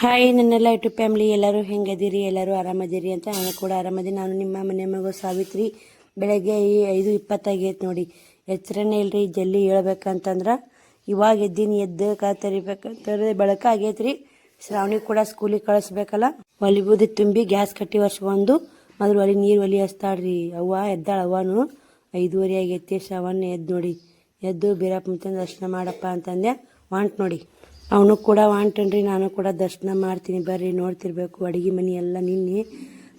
Hi ನನ್ನೆಲ್ಲ YouTube family ಎಲ್ಲರೂ ಹೆಂಗದಿರಿ, ಎಲ್ಲರೂ ಆರಾಮದಿರಿ ಅಂತ. ನಾನು ಕೂಡ ಆರಾಮದಿರಿ. ನಾನು ನಿಮ್ಮ ಮನೆ ಮಗು ಸಾವಿತ್ರಿ. ಬೆಳಗ್ಗೆ 5:20 ನೋಡಿ. ಎಚ್ಚರನೇ ಇಲ್ರಿ, ಜಲ್ದಿ ಹೇಳ್ಬೇಕಂತಂದ್ರೆ ಇವಾಗ ಎದ್ದೀನಿ. ಎದ್ದು ತರಿಬೇಕಂತಂದ್ರೆ ಬೆಳಕ ಆಗೈತ್ರಿ. ಶ್ರಾವಣಿ ಕೂಡ ಸ್ಕೂಲಿಗೆ ಕಳಿಸ್ಬೇಕಲ್ಲ. ಒಲಿ ಬೂದಿ ತುಂಬಿ ಗ್ಯಾಸ್ ಕಟ್ಟಿ ವರ್ಷಗೊಂಡು ಅದ್ರ ಒಲಿ ನೀರು ಒಲಿ ಹಚ್ತಾಳ್ರಿ. ಅವ್ವ ಎದ್ದಾಳ. ಅವ್ವನು 5:30 ಆಗೈತಿ. ಶ್ರಾವಣ ಎದ್ದು ನೋಡಿ. ಎದ್ದು ಬೀರಪ್ಪ ಮುಂತಂದು ದರ್ಶನ ಮಾಡಪ್ಪ ಅಂತಂದೆ. ವಾಂಟ್ ನೋಡಿ. ಅವನು ಕೂಡ ವಾಂಟನ್ರಿ. ನಾನು ಕೂಡ ದರ್ಶನ ಮಾಡ್ತೀನಿ ಬರ್ರಿ. ನೋಡ್ತಿರ್ಬೇಕು ಅಡುಗೆ ಮನೆ ಎಲ್ಲ ನಿನ್ನೆ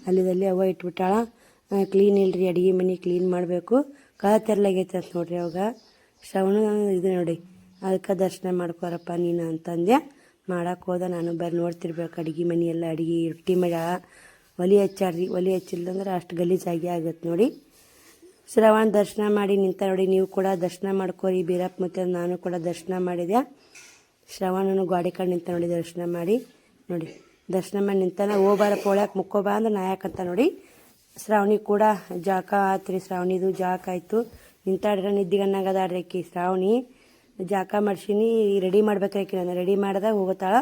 ಅಲ್ಲಿದಲ್ಲಿ ಅವ್ವ ಇಟ್ಬಿಟ್ಟಾಳ. ಕ್ಲೀನ್ ಇಲ್ರಿ, ಅಡುಗೆ ಮನೆ ಕ್ಲೀನ್ ಮಾಡಬೇಕು. ತೆರಲಾಗೈತೆ ಅಂತ ನೋಡ್ರಿ. ಅವಾಗ ಶ್ರವಣ ಇದು ನೋಡಿ, ಅದಕ್ಕೆ ದರ್ಶನ ಮಾಡ್ಕೋರಪ್ಪ ನೀನು ಅಂತಂದೆ. ಮಾಡಕ್ಕೆ ಹೋದ. ನಾನು ಬರ್ರಿ ನೋಡ್ತಿರ್ಬೇಕು ಅಡುಗೆ ಮನೆ ಎಲ್ಲ. ಅಡುಗೆ ರೊಟ್ಟಿ ಮಾಡ್ಯಾಳ. ಒಲಿ ಹಚ್ಚಾಡ್ರಿ. ಒಲಿ ಹಚ್ಚಿಲ್ಲಂದ್ರೆ ಅಷ್ಟು ಗಲೀಜಾಗಿ ಆಗತ್ತೆ ನೋಡಿ. ಶ್ರವಣ ದರ್ಶನ ಮಾಡಿ ನಿಂತ ನೋಡಿ. ನೀವು ಕೂಡ ದರ್ಶನ ಮಾಡ್ಕೋರಿ ಬೀರಪ್ಪ ಮತ್ತೆ. ನಾನು ಕೂಡ ದರ್ಶನ ಮಾಡಿದೆ. ಶ್ರವಣನು ಗಾಡಿ ಕಡೆ ನಿಂತ ನೋಡಿ. ದರ್ಶನ ಮಾಡಿ ನೋಡಿ. ದರ್ಶನ ಮಾಡಿ ನಿಂತಾನೆ. ಹೋಗ್ಬಾರ ಪೋಳ್ಯಾಕೆ ಮುಕ್ಕೋಬಾ ಅಂದ್ರೆ ನಾಯಕಂತ ನೋಡಿ. ಶ್ರಾವಣಿ ಕೂಡ ಜಾಕ ಆತ್ರಿ. ಶ್ರಾವಣಿದು ಜಾಕ ಆಯಿತು. ನಿಂತಾಡ್ರ ನಿದ್ದಿಗನ್ನಾಗದಾಡ್ರಿ ಆಕಿ ಶ್ರಾವಣಿ. ಜಾಕ ಮಾಡ್ಸೀನಿ, ರೆಡಿ ಮಾಡ್ಬೇಕ್ರಿ ಆಕಿ. ನಾನು ರೆಡಿ ಮಾಡ್ದೆ ಹೋಗುತ್ತಾಳ.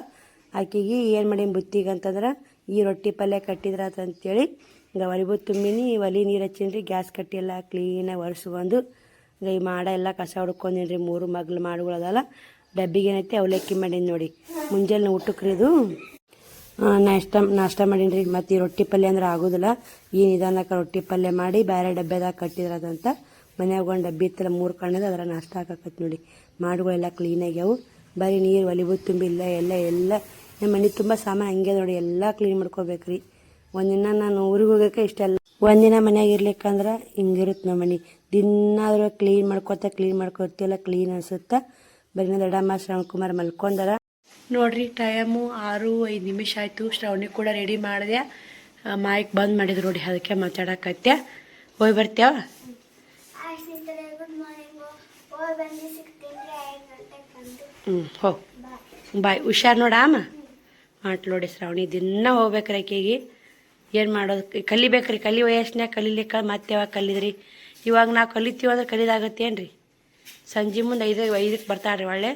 ಆಕಿಗೆ ಏನು ಮಾಡಿ ಬುತ್ತಿಗೆ ಅಂತಂದ್ರೆ ಈ ರೊಟ್ಟಿ ಪಲ್ಯ ಕಟ್ಟಿದ್ರ ಅಂತೇಳಿ ಈಗ ಒಲಿಬು ತುಂಬಿನಿ. ಒಲಿ ನೀರು ಹಚ್ಚೀನಿ. ಗ್ಯಾಸ್ ಕಟ್ಟಿ ಎಲ್ಲ ಕ್ಲೀನಾಗಿ ಒರೆಸ್ಕೊಂಡು ಈ ಮಾಡ ಎಲ್ಲ ಕಸ ಹುಡ್ಕೊಂಡಿನಿ. 3 ಮಗ್ಳು ಮಾಡುಗಳದಲ್ಲ. ಡಬ್ಬಿಗೆ ಏನೈತಿ ಅವಲಕ್ಕಿ ಮಾಡೀನಿ ನೋಡಿ. ಮುಂಜಾನೆ ಊಟಕ್ಕೆ ಇದು ನಾಷ್ಟ ಮಾಡೀನಿ ರೀ. ಮತ್ತು ಈ ರೊಟ್ಟಿ ಪಲ್ಯ ಅಂದ್ರೆ ಆಗೋದಿಲ್ಲ. ಈ ನಿಧಾನಕ್ಕೆ ರೊಟ್ಟಿ ಪಲ್ಯ ಮಾಡಿ ಬೇರೆ ಡಬ್ಬೆದಾಗ ಕಟ್ಟಿದ್ರದಂತ ಮನ್ಯಾಗ ಒಂದು ಡಬ್ಬಿ ಇತ್ತಲ್ಲ 3 ಕಣ್ಣದ ಅದರ ನಾಷ್ಟ ಹಾಕಕತ್ತು ನೋಡಿ. ಮಾಡುಗಳೆಲ್ಲ ಕ್ಲೀನಾಗ್ಯಾವು. ಬರೀ ನೀರು ಒಲಿಬು ತುಂಬಿಲ್ಲ. ಎಲ್ಲ ನಮ್ಮ ಮನೆ ತುಂಬ ಸಾಮಾನು ಹಂಗೆ ನೋಡಿ. ಎಲ್ಲ ಕ್ಲೀನ್ ಮಾಡ್ಕೋಬೇಕ್ರಿ. ಒಂದಿನ ನಾನು ಊರಿಗೆ ಹೋಗೋಕೆ ಇಷ್ಟೆಲ್ಲ. ಒಂದಿನ ಮನ್ಯಾಗ ಇರ್ಲಿಕ್ಕಂದ್ರೆ ಹಿಂಗಿರುತ್ತೆ ನಮ್ಮ ಮನೆ. ದಿನಾದ್ರೂ ಕ್ಲೀನ್ ಮಾಡ್ಕೊತಿಲ್ಲ. ಕ್ಲೀನ್ ಅನಿಸುತ್ತೆ. ಬರೀ ದೊಡ್ಡಮ್ಮ ಶ್ರವಣಕುಮಾರ್ ಮಲ್ಕೊಂಡಾರ ನೋಡ್ರಿ. ಟೈಮು 6:05 ಆಯಿತು. ಶ್ರವಣಿ ಕೂಡ ರೆಡಿ ಮಾಡಿದೆ. ಮೈಕ್ ಬಂದ್ ಮಾಡಿದ್ರು ನೋಡಿ. ಅದಕ್ಕೆ ಮಾತಾಡಕತ್ತೆ. ಹೋಗಿ ಬರ್ತೀವ. ಹೋಗಿ ಬಾಯ್. ಹುಷಾರು ನೋಡಮ್ಮ. ನೋಡಿ ಶ್ರಾವಣಿ ದಿನ ಹೋಗ್ಬೇಕ್ರಿ ಆಕೆಗೆ. ಏನು ಮಾಡೋದು, ಕಲಿಬೇಕ್ರಿ. ವಯಸ್ಸಿನಾಗ ಕಲೀಲಿಕ್ಕೆ ಮತ್ತೆ ಯಾವಾಗ ಕಲಿದ್ರಿ. ಇವಾಗ ನಾವು ಕಲಿತೀವಿ ಅಂದ್ರೆ ಕಲಿದಾಗತ್ತೇನ್ರಿ. ಸಂಜೆ ಮುಂದೆ 5ಕ್ಕೆ ಬರ್ತಾಳ್ರಿ ಒಳ್ಳೆ.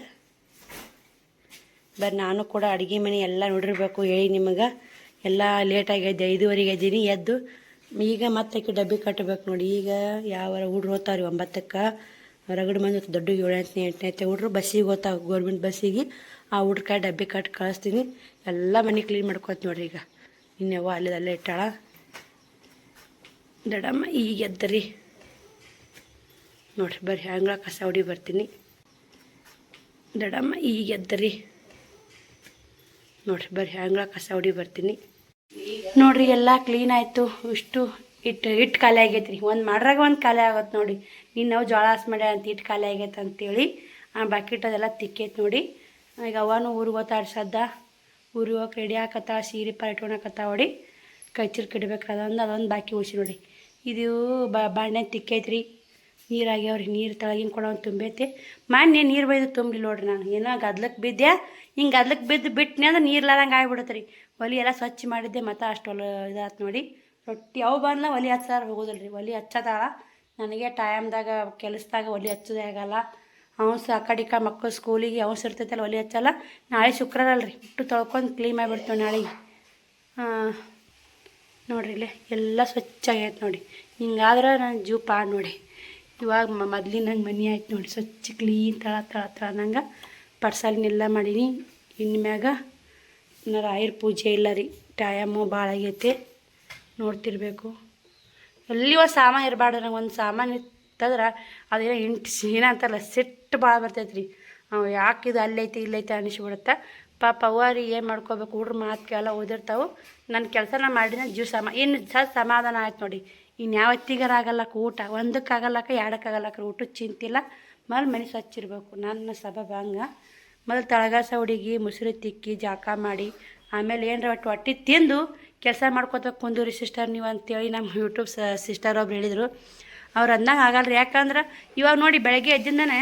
ಬರ್ರಿ ನಾನು ಕೂಡ ಅಡುಗೆ ಮನೆ ಎಲ್ಲ ನೋಡಿರ್ಬೇಕು ಹೇಳಿ ನಿಮಗೆ. ಎಲ್ಲ ಲೇಟಾಗಿ ಎದ್ದು 5:30 ಎದ್ದೀನಿ. ಎದ್ದು ಈಗ ಮತ್ತೆ ಡಬ್ಬಿ ಕಟ್ಟಬೇಕು ನೋಡಿ. ಈಗ ಯಾವ ಹುಡ್ರು ಹೋಗ್ತಾವ್ರಿ 9ಕ್ಕೆ. ಹೊರಗಡೆ ಮಂದಿ ದೊಡ್ಡ 7ನೇ 8ನೇ ಹುಡ್ರು ಬಸ್ಸಿಗೆ ಹೋಗ್ತಾವೆ. ಗೌರ್ಮೆಂಟ್ ಬಸ್ಸಿಗೆ. ಆ ಹುಡ್ರ ಡಬ್ಬಿ ಕಟ್ಟಿ ಕಳಿಸ್ತೀನಿ. ಎಲ್ಲ ಮನೆ ಕ್ಲೀನ್ ಮಾಡ್ಕೊತ ನೋಡ್ರಿ. ಈಗ ಇನ್ನೆವ್ವ ಅಲ್ಲೇ ಇಟ್ಟಾಳ. ದೊಡ್ಡಮ್ಮ ಈಗ ಎದ್ದರಿ ನೋಡ್ರಿ. ಬರ್ರಿ ಅಂಗಳ ಕಸ ಹೊಡಿ ಬರ್ತೀನಿ. ದೊಡ್ಡಮ್ಮ ಈಗ ಎದ್ದರಿ ನೋಡ್ರಿ. ಬರ್ರಿ ಅಂಗಳ ಕಸ ಹೊಡಿ ಬರ್ತೀನಿ ನೋಡ್ರಿ. ಎಲ್ಲ ಕ್ಲೀನ್ ಆಯಿತು. ಇಷ್ಟು ಇಟ್ಟು ಖಾಲಿ ಆಗೈತೆ ರೀ. ಒಂದು ಮಾಡ್ರಾಗ ಒಂದು ಖಾಲಿ ಆಗುತ್ತೆ ನೋಡಿ. ನಾವು ಜೋಳ ಹಾಸ್ ಮಾಡ್ಯ ಅಂತ ಇಟ್ಟು ಖಾಲಿ ಆಗೈತೆ ಅಂತೇಳಿ ಆ ಬಕೆಟ್ ಅದೆಲ್ಲ ತಿಕ್ಕೈತೆ ನೋಡಿ. ಈಗ ಅವನು ಊರಿಗೆ ಓತಾಡ್ಸದ್ದ. ಊರಿಗೆ ಹೋಗಿ ರೆಡಿ ಹಾಕತ್ತ. ಸೀರೆ ಪಾರ ಇಟ್ಕೊಳಕತ್ತ ಹೊಡಿ. ಕೈಚೀಲ ಕಡಿಬೇಕು. ಅದೊಂದು ಬಾಕಿ ಉಳಿಸಿ ನೋಡಿ. ಇದು ಬಾಣೆ ತಿಕ್ಕೈತ್ರಿ. ನೀರಾಗ್ಯಾವ್ರಿ. ನೀರು ತಳಗಿನ ಕೂಡ ಒಂದು ತುಂಬೈತಿ. ಮೊನ್ನೆ ನೀರು ಬೈದು ತುಂಬಲಿ ನೋಡ್ರಿ. ನಾನು ಏನೋ ಗದ್ಲಕ್ಕೆ ಬಿದ್ದೆ. ಹಿಂಗೆ ಗದ್ಲಕ್ಕೆ ಬಿದ್ದು ಬಿಟ್ಟನೆ ಅಂದ್ರೆ ನೀರ್ಲಾರಂಗೆ ಆಗ್ಬಿಡುತ್ತೆ ರೀ. ಒಲಿ ಎಲ್ಲ ಸ್ವಚ್ಛ ಮಾಡಿದ್ದೆ. ಮತ್ತು ಅಷ್ಟು ಇದಾಯ್ತು ನೋಡಿ. ರೊಟ್ಟಿ ಅವು ಬಂದ್ಲ ಒಲಿ ಹಚ್ಚಾರ ಹೋಗೋದಿಲ್ಲ ರೀ. ಒಲಿ ಹಚ್ಚದಾಳ. ನನಗೆ ಟೈಮ್ದಾಗ ಕೆಲಸದಾಗ ಒಲಿ ಹಚ್ಚೋದೇ ಆಗಲ್ಲ. ಅವನ್ಸು ಆ ಕಡೆ ಮಕ್ಕಳು ಸ್ಕೂಲಿಗೆ ಅವನ್ಸು ಇರ್ತೈತಲ್ಲ ಒಲಿ ಹಚ್ಚಲ್ಲ. ನಾಳೆ ಶುಕ್ರವಾರ ಅಲ್ರಿ. ಇಟ್ಟು ತೊಳ್ಕೊಂಡು ಕ್ಲೀನ್ ಮಾಡಿಬಿಡ್ತೇವೆ ನಾಳೆಗೆ. ನೋಡ್ರಿ ಇಲ್ಲೇ ಎಲ್ಲ ಸ್ವಚ್ಛ ಆಗೈತೆ ನೋಡಿ. ಹಿಂಗಾದ್ರೆ ನನ್ನ ಜೀವ ಪಾಡು ನೋಡಿ. ಇವಾಗ ಮೊದ್ಲಿನಂಗೆ ಮನೆ ಆಯ್ತು ನೋಡಿ. ಸ್ವಚ್ಛ ಕ್ಲೀನ್ ತಳ ಅನ್ನಂಗೆ ಪಡ್ಸಾಲಿನೆಲ್ಲ ಮಾಡೀನಿ. ಇನ್ಮ್ಯಾಗ ರಾಯರ ಪೂಜೆ ಇಲ್ಲ ರೀ. ಟೈಮು ಭಾಳ ಆಗೈತೆ. ನೋಡ್ತಿರ್ಬೇಕು. ಎಲ್ಲಿ ಒಂದು ಸಾಮಾನು ಇರಬಾರ್ದು. ನಂಗೆ ಒಂದು ಸಾಮಾನು ಇತ್ತಂದ್ರೆ ಅದೇನೋ ಏನಂತಾರಲ್ಲ ಸಿಟ್ಟು ಭಾಳ ಬರ್ತೈತೆ ರೀ. ಯಾಕೆ ಇದು ಅಲ್ಲೈತಿ ಇಲ್ಲೈತೆ ಅನಿಸ್ಬಿಡುತ್ತೆ. ಪಾಪ ಅವ್ವಾರಿ ಏನು ಮಾಡ್ಕೋಬೇಕು. ಹುಡ್ರು ಮಾತು ಕೇಳ ಓದಿರ್ತಾವೆ. ನನ್ನ ಕೆಲಸ ನಾನು ಮಾಡಿದ ಜೀವ ಇನ್ನು ಸಮಾಧಾನ ಆಯ್ತು ನೋಡಿ. ಇನ್ನು ಯಾವ ಹೊತ್ತಿಗಾರ ಆಗಲ್ಲಕ್ಕ ಊಟ. 1ಕ್ಕೆ ಆಗಲ್ಲಕ್ಕ 2ಕ್ಕೆ ಆಗಲ್ಲಕ್ಕ ಊಟದ ಚಿಂತಿಲ್ಲ. ಮನೆ ಸ್ವಚ್ಛ ಇರಬೇಕು. ನನ್ನ ಸಬಬ ಹಂಗೆ ಮೊದಲು ತಳಗಾಸ ಹುಡುಗಿ ಮುಸುರಿ ತಿಕ್ಕಿ ಜಾಕ ಮಾಡಿ ಆಮೇಲೆ ಏನರ ಹೊಟ್ಟಿ ತಿಂದು ಕೆಲಸ ಮಾಡ್ಕೋತ ಕುಂದೂರಿ ಸಿಸ್ಟರ್ ನೀವು ಅಂತೇಳಿ ನಮ್ಮ ಯೂಟ್ಯೂಬ್ ಸಿಸ್ಟರ್ ಒಬ್ರು ಹೇಳಿದರು. ಅವ್ರು ಅಂದಂಗೆ ಆಗಲ್ಲ ರೀ. ಯಾಕಂದ್ರೆ ಇವಾಗ ನೋಡಿ ಬೆಳಗ್ಗೆ ಎದ್ದಿಂದನೇ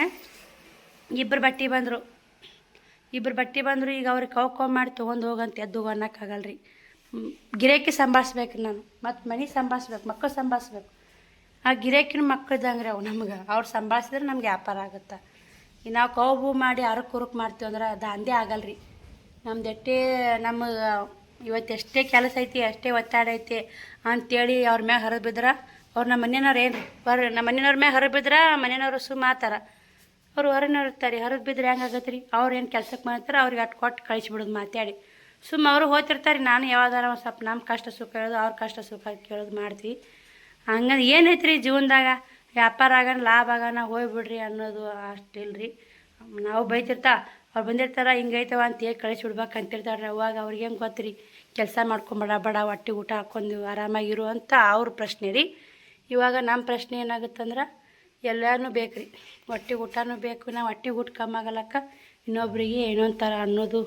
ಇಬ್ಬರು ಬಟ್ಟೆ ಬಂದರು. ಈಗ ಅವ್ರಿಗೆ ಕವ್ ಮಾಡಿ ತೊಗೊಂಡು ಹೋಗಂತ ಎದ್ದು ಹೋಗೋ ಅನ್ನೋಕ್ಕಾಗಲ್ಲ ರೀ. ಗಿರಾಕಿ ಸಂಭಾಳಿಸ್ಬೇಕು ನಾನು. ಮತ್ತು ಮನೆ ಸಂಭಾಳಿಸ್ಬೇಕು. ಮಕ್ಕಳು ಸಂಭಾಳಿಸ್ಬೇಕು. ಆ ಗಿರಾಕಿನ ಮಕ್ಕಳಿದ್ದಂಗೆ ರೀ ಅವು ನಮ್ಗೆ. ಅವ್ರು ಸಂಭಾಳಿಸಿದ್ರೆ ನಮ್ಗೆ ವ್ಯಾಪಾರ ಆಗುತ್ತೆ. ನಾವು ಕೌಬು ಮಾಡಿ ಅರಕ್ಕೆ ಮಾಡ್ತೀವಿ ಅಂದ್ರೆ ದಾಂಧೆ ಆಗಲ್ಲ ರೀ. ನಮ್ದು ಎಷ್ಟೇ ನಮಗೆ ಇವತ್ತು ಎಷ್ಟೇ ಕೆಲಸ ಐತಿ ಅಷ್ಟೇ ಒತ್ತಡ ಐತಿ ಅಂತೇಳಿ ಅವ್ರ ಮ್ಯಾಗ ಹರಿದು ಬಿದ್ರೆ ಅವ್ರು ನಮ್ಮ ಮನೆಯವ್ರು ಏನು ರೀ ನಮ್ಮ ಮನೆಯವ್ರ ಮ್ಯಾಗ ಹರಿದು ಬಿದ್ರೆ ಮನೆಯವ್ರು ಸುಮ್ಮಾತಾರ. ಅವ್ರು ಹೊರನವ್ರು ಇರ್ತಾರೆ, ಹರಿದು ಬಿದ್ರೆ ಹೆಂಗಾಗತ್ತೆ ರೀ? ಅವ್ರು ಏನು ಕೆಲ್ಸಕ್ಕೆ ಮಾಡ್ತಾರೆ, ಅವ್ರಿಗೆ ಅಟ್ಟು ಕೊಟ್ಟು ಕಳಿಸ್ಬಿಡೋದು ಮಾತಾಡಿ. ಸುಮ್ಮ ಅವರು ಹೋಗ್ತಿರ್ತಾರೆ, ನಾನು ಯಾವ್ದಾರ ಒಂದು ಸ್ವಲ್ಪ ನಮ್ಮ ಕಷ್ಟ ಸುಖ ಹೇಳೋದು, ಅವ್ರ ಕಷ್ಟ ಸುಖ ಕೇಳೋದು ಮಾಡ್ತೀವಿ. ಹಂಗಂದ್ರೆ ಏನೈತೆ ರೀ ಜೀವನದಾಗ? ವ್ಯಾಪಾರ ಆಗೋಣ ಲಾಭ ಆಗೋಣ ಹೋಗ್ಬಿಡ್ರಿ ಅನ್ನೋದು ಅಷ್ಟಿಲ್ಲ ರೀ. ನಾವು ಬೈತಿರ್ತಾ ಅವ್ರು ಬಂದಿರ್ತಾರೆ ಹಿಂಗೈತವ ಅಂತ ಹೇಳಿ ಕಳಿಸ್ಬಿಡ್ಬೇಕು ಅಂತಿರ್ತಾರೆ. ಅವಾಗ ಅವ್ರಿಗೆ ಹೆಂಗೆ ಗೊತ್ತು ರೀ? ಕೆಲಸ ಮಾಡ್ಕೊಂಬೇಡ ಬಡ ಹೊಟ್ಟೆ ಊಟ ಹಾಕ್ಕೊಂಡು ಆರಾಮಾಗಿರು ಅಂತ ಅವ್ರ ಪ್ರಶ್ನೆ ರೀ. ಇವಾಗ ನಮ್ಮ ಪ್ರಶ್ನೆ ಏನಾಗುತ್ತಂದ್ರೆ ಎಲ್ಲನೂ ಬೇಕು ರೀ, ಹೊಟ್ಟೆ ಊಟನೂ ಬೇಕು. ನಾವು ಹೊಟ್ಟೆ ಊಟ ಕಮ್ಮಿ ಆಗಲಕ್ಕ ಇನ್ನೊಬ್ರಿಗೆ ಏನೊಂಥರ ಅನ್ನೋದು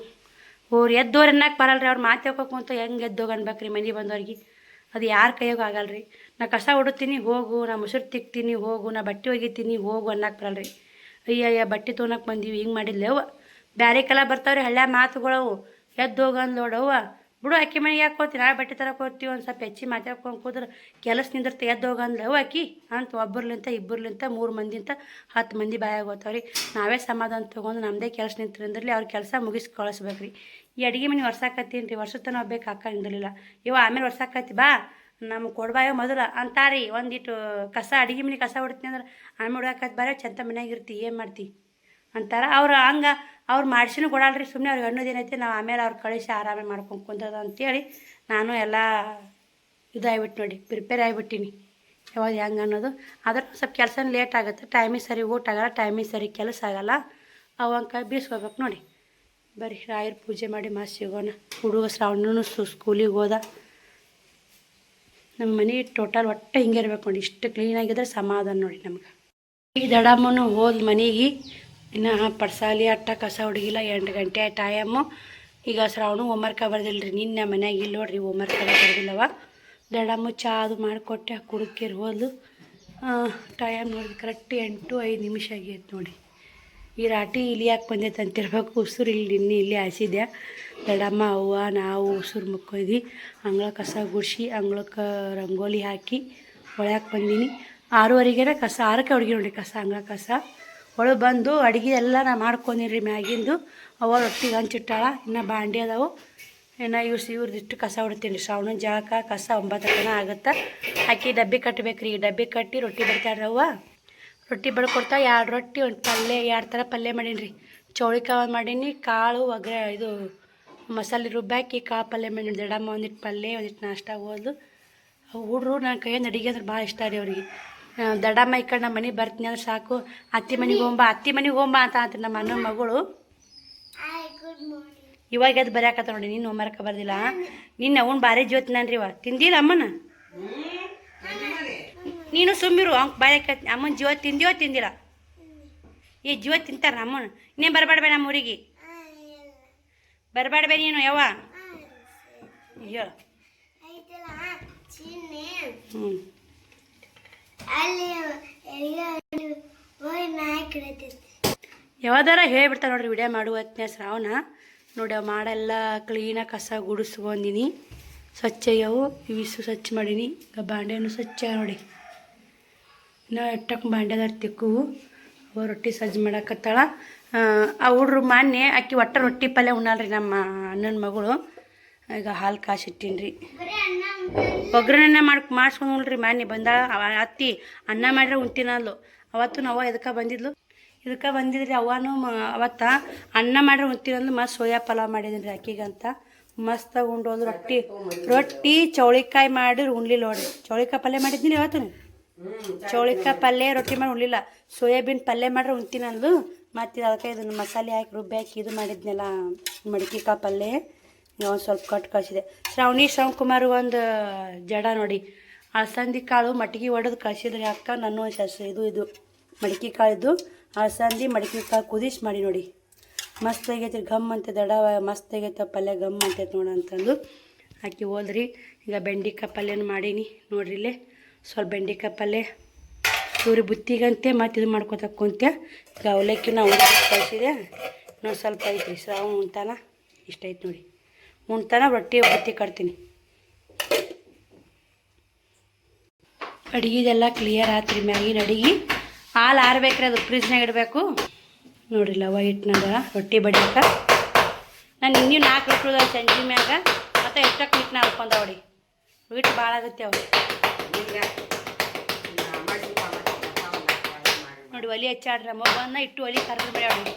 ಅವ್ರು ಎದ್ದೋರು ಅನ್ನಕ್ಕೆ ಬರಲ್ಲ ರೀ. ಅವ್ರು ಮಾತಾಡ್ಕೋಕು ಅಂತ ಹೆಂಗೆ ಎದ್ದೋಗಿ ಅನ್ಬೇಕು ರೀ ಮನೆಗೆ ಬಂದವ್ರಿಗೆ? ಅದು ಯಾರ ಕೈಯಾಗೂ ಆಗಲ್ಲ ರೀ. ನಾ ಕಸ ಹೊಡುತ್ತೀನಿ ಹೋಗು, ನಾ ಮೊಸರು ತಿಕ್ತೀನಿ ಹೋಗು, ನಾ ಬಟ್ಟೆ ಒಗಿತೀನಿ ಹೋಗು ಅನ್ನಕ್ಕೆ ಬರಲ್ಲ ರೀ. ಅಯ್ಯಯ್ಯ ಬಟ್ಟೆ ತೊಗೊಳಕ್ಕೆ ಬಂದೀವಿ ಹಿಂಗೆ ಮಾಡಿದ್ಲೇವ ಬ್ಯಾರೆ ಕಲ ಬರ್ತಾವ್ರಿ ಹಳ್ಳ್ಯ ಮಾತುಗಳವು. ಎದ್ದು ಹೋಗಂದು ನೋಡವ್ವ ಬಿಡು ಅಕ್ಕಿ ಮನೆಗೆ ಯಾಕೆ ಹೋಗ್ತೀನಿ, ನಾಳೆ ಬಟ್ಟೆ ತರಕ್ಕೆ ಹೋಗ್ತೀವಿ ಒಂದು ಸ್ವಲ್ಪ ಹೆಚ್ಚಿ ಮಾತಾಡ್ಕೊಂಡು ಕೂದ್ರೆ ಕೆಲಸ ನಿಂದಿರ್ತ ಎದ್ದು ಹೋಗಂದ್ಲೇವ ಅಕ್ಕಿ ಅಂತ ಒಬ್ಬರ್ಲಿಂತ ಇಬ್ಬರ್ಲಿಂತ 3 ಮಂದಿಂತ 10 ಮಂದಿ ಬಾಯಾಗ ಹೋಗ್ತಾವ್ರಿ. ನಾವೇ ಸಮಾಧಾನ ತೊಗೊಂಡು ನಮ್ಮದೇ ಕೆಲಸ ನಿಂತ್ರಂದ್ರಲ್ಲಿ ಅವ್ರ ಕೆಲಸ ಮುಗಿಸಿ ಕಳಿಸ್ಬೇಕು ರೀ. ಈ ಅಡುಗೆ ಮನೆ ಒರ್ಸಾಕತ್ತೀನಿ ರೀ, ವರ್ಷತನ ಹೋಗ್ಬೇಕು ಅಕ್ಕ ನಿಂದಿರಲಿಲ್ಲ. ಇವ ಆಮೇಲೆ ಒರ್ಸಾಕತ್ತಿ ಬಾ ನಮ್ಗೆ ಕೊಡ್ಬಾಯೋ ಮೊದಲು ಅಂತಾರಿ. ಒಂದಿಟ್ಟು ಕಸ ಅಡುಗೆ ಮನೆ ಕಸ ಹೊಡ್ತೀನಿ ಅಂದ್ರೆ ಆಮೇಲೆ ಹೊಡ್ಯಾಕತ್ ಬಾರ ಚಂತ ಮನ್ಯಾಗಿರ್ತಿ ಏನು ಮಾಡ್ತಿ ಅಂತಾರೆ ಅವ್ರು. ಹಂಗೆ ಅವ್ರು ಮಾಡ್ಸಿನೂ ಕೊಡಲ್ರಿ, ಸುಮ್ಮನೆ ಅವ್ರಿಗೆ ಅನ್ನೋದೇನೈತೆ ನಾವು ಆಮೇಲೆ ಅವ್ರು ಕಳಿಸಿ ಆರಾಮೇ ಮಾಡ್ಕೊಂಡು ಕುಂತದ ಅಂತೇಳಿ ನಾನು ಎಲ್ಲ ಇದಾಗ್ಬಿಟ್ಟು ನೋಡಿ ಪ್ರಿಪೇರ್ ಆಗಿಬಿಟ್ಟಿನಿ ಯಾವಾಗ ಹೆಂಗೆ ಅನ್ನೋದು. ಅದ್ರ ಸ್ವಲ್ಪ ಕೆಲಸ ಲೇಟ್ ಆಗುತ್ತೆ, ಟೈಮಿಗೆ ಸರಿ ಊಟ ಆಗಲ್ಲ, ಟೈಮಿಗೆ ಸರಿ ಕೆಲಸ ಆಗಲ್ಲ. ಅವಂಕ ಬೀಸ್ಕೋಬೇಕು ನೋಡಿ. ಬರೀ ರಾಯರ ಪೂಜೆ ಮಾಡಿ ಮಾಸ್ ಸಿಗೋಣ. ಹುಡುಗ ಶ್ರಾವಣನೂ ಸ್ಕೂಲಿಗೆ ಹೋದ. ನಮ್ಮ ಮನೆ ಟೋಟಲ್ ಒಟ್ಟು ಹಿಂಗೆ ಇರ್ಬೇಕು ನೋಡಿ, ಇಷ್ಟು ಕ್ಲೀನಾಗಿದ್ರೆ ಸಮಾಧಾನ ನೋಡಿ ನಮ್ಗೆ. ಈ ದಡಮ್ಮನು ಹೋದ ಮನೆಗೆ ಇನ್ನು ಪಡ್ಸಾಲಿ ಅಟ್ಟ ಕಸ ಹುಡುಗಿಲ್ಲ. 8 ಗಂಟೆ ಟೈಮು. ಈಗ ಶ್ರಾವಣ ಹೋಮ್ವರ್ಕ ಬರ್ದಿಲ್ಲ ರೀ, ನಿನ್ನೆ ಮನ್ಯಾಗ ಇಲ್ಲ ನೋಡ್ರಿ ಹೋಮ್ವರ್ಕ ಬರ್ದಿಲ್ಲವ. ದಡಮ್ಮ ಚಾ ಅದು ಮಾಡಿಕೊಟ್ಟೆ ಕುಡುಕಿರ್ ಹೋದ್ಲು. ಟೈಮ್ ನೋಡಿದ್ರೆ ಕರೆಕ್ಟ್ 8:05 ಆಗೈತೆ ನೋಡಿ. ಈ ರಾಟಿ ಇಲ್ಲಿ ಯಾಕೆ ಬಂದೈತೆ ಅಂತಿರ್ಬೇಕು. ಉಸುರು ಇಲ್ಲಿ ಹಾಸಿದ್ದೆ. ದಡಮ್ಮ ಅವ್ವ ನಾವು ಉಸುರು ಮುಕ್ಕೊಯ್ದು ಅಂಗಳ ಕಸ ಗುಡಿಸಿ ಅಂಗಳಕ್ಕೆ ರಂಗೋಲಿ ಹಾಕಿ ಒಳಗೆ ಬಂದೀನಿ. 6:30ಗೆ ಕಸ 6ಕ್ಕೆ ಹುಡುಗಿ ನೋಡಿ ಕಸ ಅಂಗಳ ಕಸ ಒಳಗೆ ಬಂದು ಅಡುಗೆ ಎಲ್ಲ ನಾ ಮಾಡ್ಕೊಂಡಿನಿ ರೀ ಮ್ಯಾಗಿಂದು. ಅವ ರೊಟ್ಟಿಗೆ ಹಂಚಿಟ್ಟಾಳ, ಇನ್ನು ಬಾಂಡೆ ಅದಾವು. ಇನ್ನು ಇವ್ರದಿಷ್ಟು ಕಸ ಹೊಡ್ತೀನಿ ರೀ. ಶ್ರಾವಣ ಜಾಕ ಕಸ 9 ತನ ಆಗುತ್ತೆ. ಹಾಕಿ ಡಬ್ಬಿ ಕಟ್ಟಬೇಕು ರೀ. ಡಬ್ಬಿ ಕಟ್ಟಿ ರೊಟ್ಟಿ ಬಡ್ತಾಳ್ರವ್ವ. ರೊಟ್ಟಿ ಬಡ್ಕೊಡ್ತಾ 2 ರೊಟ್ಟಿ ಒಂದು ಪಲ್ಯ 2 ಥರ ಪಲ್ಯ ಮಾಡೀನಿ ರೀ. ಚೌಳಿಕಾಯಿ ಮಾಡೀನಿ, ಕಾಳು ಇದು ಮಸಾಲೆ ರುಬ್ಬಾಕಿ ಕಾಳು ಪಲ್ಯ ಮಾಡೀನಿ. ದಡಮ್ಮ ಒಂದಿಟ್ಟು ಪಲ್ಯ ಒಂದಿಟ್ಟು ನಾಷ್ಟ ಹೋದ್ಲು. ಹುಡ್ರು ನನ್ನ ಕೈಯಿಂದ ಅಡುಗೆ ಅಂದ್ರೆ ಭಾಳ ಇಷ್ಟ ರೀ ಅವ್ರಿಗೆ. ದಡಮ್ಮ ಈ ಕಡೆ ನಮ್ಮ ಮನೆಗೆ ಬರ್ತೀನಿ ಅಂದ್ರೆ ಸಾಕು, ಅತ್ತಿ ಮನೆಗೆ ಹೋಗ್ಬಾ ಅಂತ ಅಂತೀರಿ ನಮ್ಮ ಅಣ್ಣನ ಮಗಳು. ಇವಾಗ ಅದು ಬರೆಯಾಕತ್ತ ನೋಡಿ, ನೀನು ಹೋಮ್ವರ್ಕ ಬರ್ದಿಲ್ಲ. ನಿನ್ನ ಅವ್ನು ಭಾರಿ ಜೋತಿ ನಾನು ರೀ. ತಿಂದಿಲ್ಲ ಅಮ್ಮನ? ನೀನು ಸುಮ್ಮಿರು, ಅವ್ನ ಬಾಯಕ್ಕೆ ಅಮ್ಮನ ಜೀವ ತಿಂದಿಲ್ಲ. ಈ ಜೀವ ತಿಂತಾರ ಅಮ್ಮನ. ನೀನು ಬರಬೇಡ್ಬೇ ನಮ್ಮ ಊರಿಗೆ, ಬರಬೇಡ್ಬೇ ನೀನು ಯಾವ ಹೇಳು. ಯಾವ್ದಾರ ಹೇಳಿಬಿಡ್ತಾರೆ ನೋಡ್ರಿ ವಿಡಿಯೋ ಮಾಡುವತ್ನೇ ಶ್ರಾವಣ ನೋಡಿ. ಅವು ಮಾಡೆಲ್ಲ ಕ್ಲೀನಾಗಿ ಕಸ ಗುಡಿಸ್ಕೊಂಡಿನಿ, ಸ್ವಚ್ಛ ಅವು ಇವಿಸು ಸ್ವಚ್ಛ ಮಾಡೀನಿ. ಈಗ ಬಾಂಡೆನೂ ಸ್ವಚ್ಛ ನೋಡಿ. ಇನ್ನು ಎಟ್ಟಕ್ಕೆ ಬಾಂಡೆದಾರ ತಿಕ್ಕುವು. ಅವು ರೊಟ್ಟಿ ಸಜ್ಜು ಮಾಡಕತ್ತಾಳ. ಆ ಹುಡ್ರು ಮಾನ್ಯ ಅಕ್ಕಿ ಒಟ್ಟ ರೊಟ್ಟಿ ಪಲ್ಯ ಉಣ್ಣಲ್ರಿ ನಮ್ಮ ಅಣ್ಣನ ಮಗಳು. ಈಗ ಹಾಲು ಕಾಸಿಟ್ಟೀನಿ ರೀ. ಒಗ್ಗರಣೆ ಮಾಡಿಸ್ಕೊಂಡು ನೋಡ್ರಿ. ಮಾನ್ಯ ಬಂದಾಳ ಅತ್ತಿ ಅನ್ನ ಮಾಡ್ರೆ ಉಣ್ತೀನಲ್ಲು. ಅವತ್ತು ನಾವು ಇದಕ್ಕೆ ಬಂದಿದ್ರಿ ಅವನು ಅವತ್ತ ಅನ್ನ ಮಾಡ್ರೆ ಉಣ್ತೀನಂದು ಮಸ್ತ್ ಸೋಯಾ ಪಲಾವ್ ಮಾಡಿದ್ದೀನಿ ರೀ ಅಕ್ಕಿಗಂತ. ಮಸ್ತಾಗಿ ಉಂಡೋದು. ರೊಟ್ಟಿ ಚೌಳಿಕಾಯಿ ಮಾಡಿ ಉಣ್ಲಿಲ್ಲ ನೋಡ್ರಿ. ಚೌಳಿಕಾಯಿ ಪಲ್ಯ ಮಾಡಿದ್ದೀನಿ ಇವತ್ತು. ಚೌಳಿಕಾಯಿ ಪಲ್ಯ ರೊಟ್ಟಿ ಮಾಡಿ ಉಣ್ಲಿಲ್ಲ. ಸೋಯಾಬೀನ್ ಪಲ್ಯ ಮಾಡ್ರೆ ಉಣ್ತೀನಂದು. ಮತ್ತು ಅದಕ್ಕೆ ಇದನ್ನು ಮಸಾಲೆ ಹಾಕಿ ರುಬ್ಬಿ ಹಾಕಿ ಇದು ಮಾಡಿದ್ನೆಲ್ಲ ಮಡಿಕೆಕಾಯಿ ಪಲ್ಯ ಒಂದು ಸ್ವಲ್ಪ ಕಟ್ಟು ಕಳಿಸಿದೆ. ಶ್ರವಣಕುಮಾರ್ ಒಂದು ಜಡ ನೋಡಿ, ಅಲಸಂದಿ ಕಾಳು ಮಟ್ಟಿಗೆ ಒಡೆದು ಕಳಿಸಿದ್ರಿ ಅಕ್ಕ. ನಾನು ಇದು ಮಡಿಕೆ ಕಾಳಿದ್ದು ಅಲಸಂದಿ ಮಡಿಕೆ ಕಾಳು ಕುದಿಸಿ ಮಾಡಿ ನೋಡಿ. ಮಸ್ತ್ ಆಗೈತೆ ಘಮ್ ಅಂತ ದಡ ಮಸ್ತ್ ಆಗೈತೆ ಪಲ್ಯ ಗಮ್ ಅಂತೈತೆ ನೋಡ ಅಂತಂದು ಹಾಕಿ ಹೋದ್ರಿ. ಈಗ ಬೆಂಡೆಕಾಯಿ ಪಲ್ಯನೂ ಮಾಡೀನಿ ನೋಡ್ರಿ. ಇಲ್ಲೇ ಸ್ವಲ್ಪ ಬೆಂಡೆಕಾಯಿ ಪಲ್ಯ ಇವ್ರಿ ಬುತ್ತಿಗಂತೆ ಮತ್ತು ಇದು ಮಾಡ್ಕೊತ ಕುಂತೆ. ಈಗ ಅವಲಕ್ಕಿ ನಾವು ಕಳಿಸಿದೆ ನೋಡಿ. ಸ್ವಲ್ಪ ಐತ್ರಿ ಶ್ರಾವಣ ಉಣ್ತಾನ ಇಷ್ಟ ಐತೆ ನೋಡಿ. ಉಣ್ತಾನ ರೊಟ್ಟಿ ಬುತ್ತಿ ಕಟ್ತೀನಿ. ಅಡುಗೆದೆಲ್ಲ ಕ್ಲಿಯರ್ ಆತ್ರಿ. ಮ್ಯಾಗಿನ ಅಡುಗೆ ಹಾಲು ಆರ್ಬೇಕ್ರಿ, ಅದು ಫ್ರಿಜ್ನಾಗ ಇಡಬೇಕು ನೋಡ್ರಿ. ಲವ ಹಿಟ್ಟನಾಗ ರೊಟ್ಟಿ ಬಡಿಯಕ್ಕೆ ನಾ ನಾನು ಇನ್ನೂ 4 ಇಟ್ಟುದ ಸಂಜೆ ಮ್ಯಾಗ ಮತ್ತು ಎಷ್ಟಕ್ಕೆ ಹಿಟ್ಟನ್ನ ಹಾಕೊಂಡವಡಿ ಹಿಟ್ಟು ಭಾಳ ಆಗುತ್ತೆ ಅವು ನೋಡಿ ಒಲಿ ಹಚ್ಚಾಡ್ರಿ ಮೊಬ್ಬನ್ನ ಇಟ್ಟು ಒಲಿ ಕರೆದು ಬಿಡೋಡಿ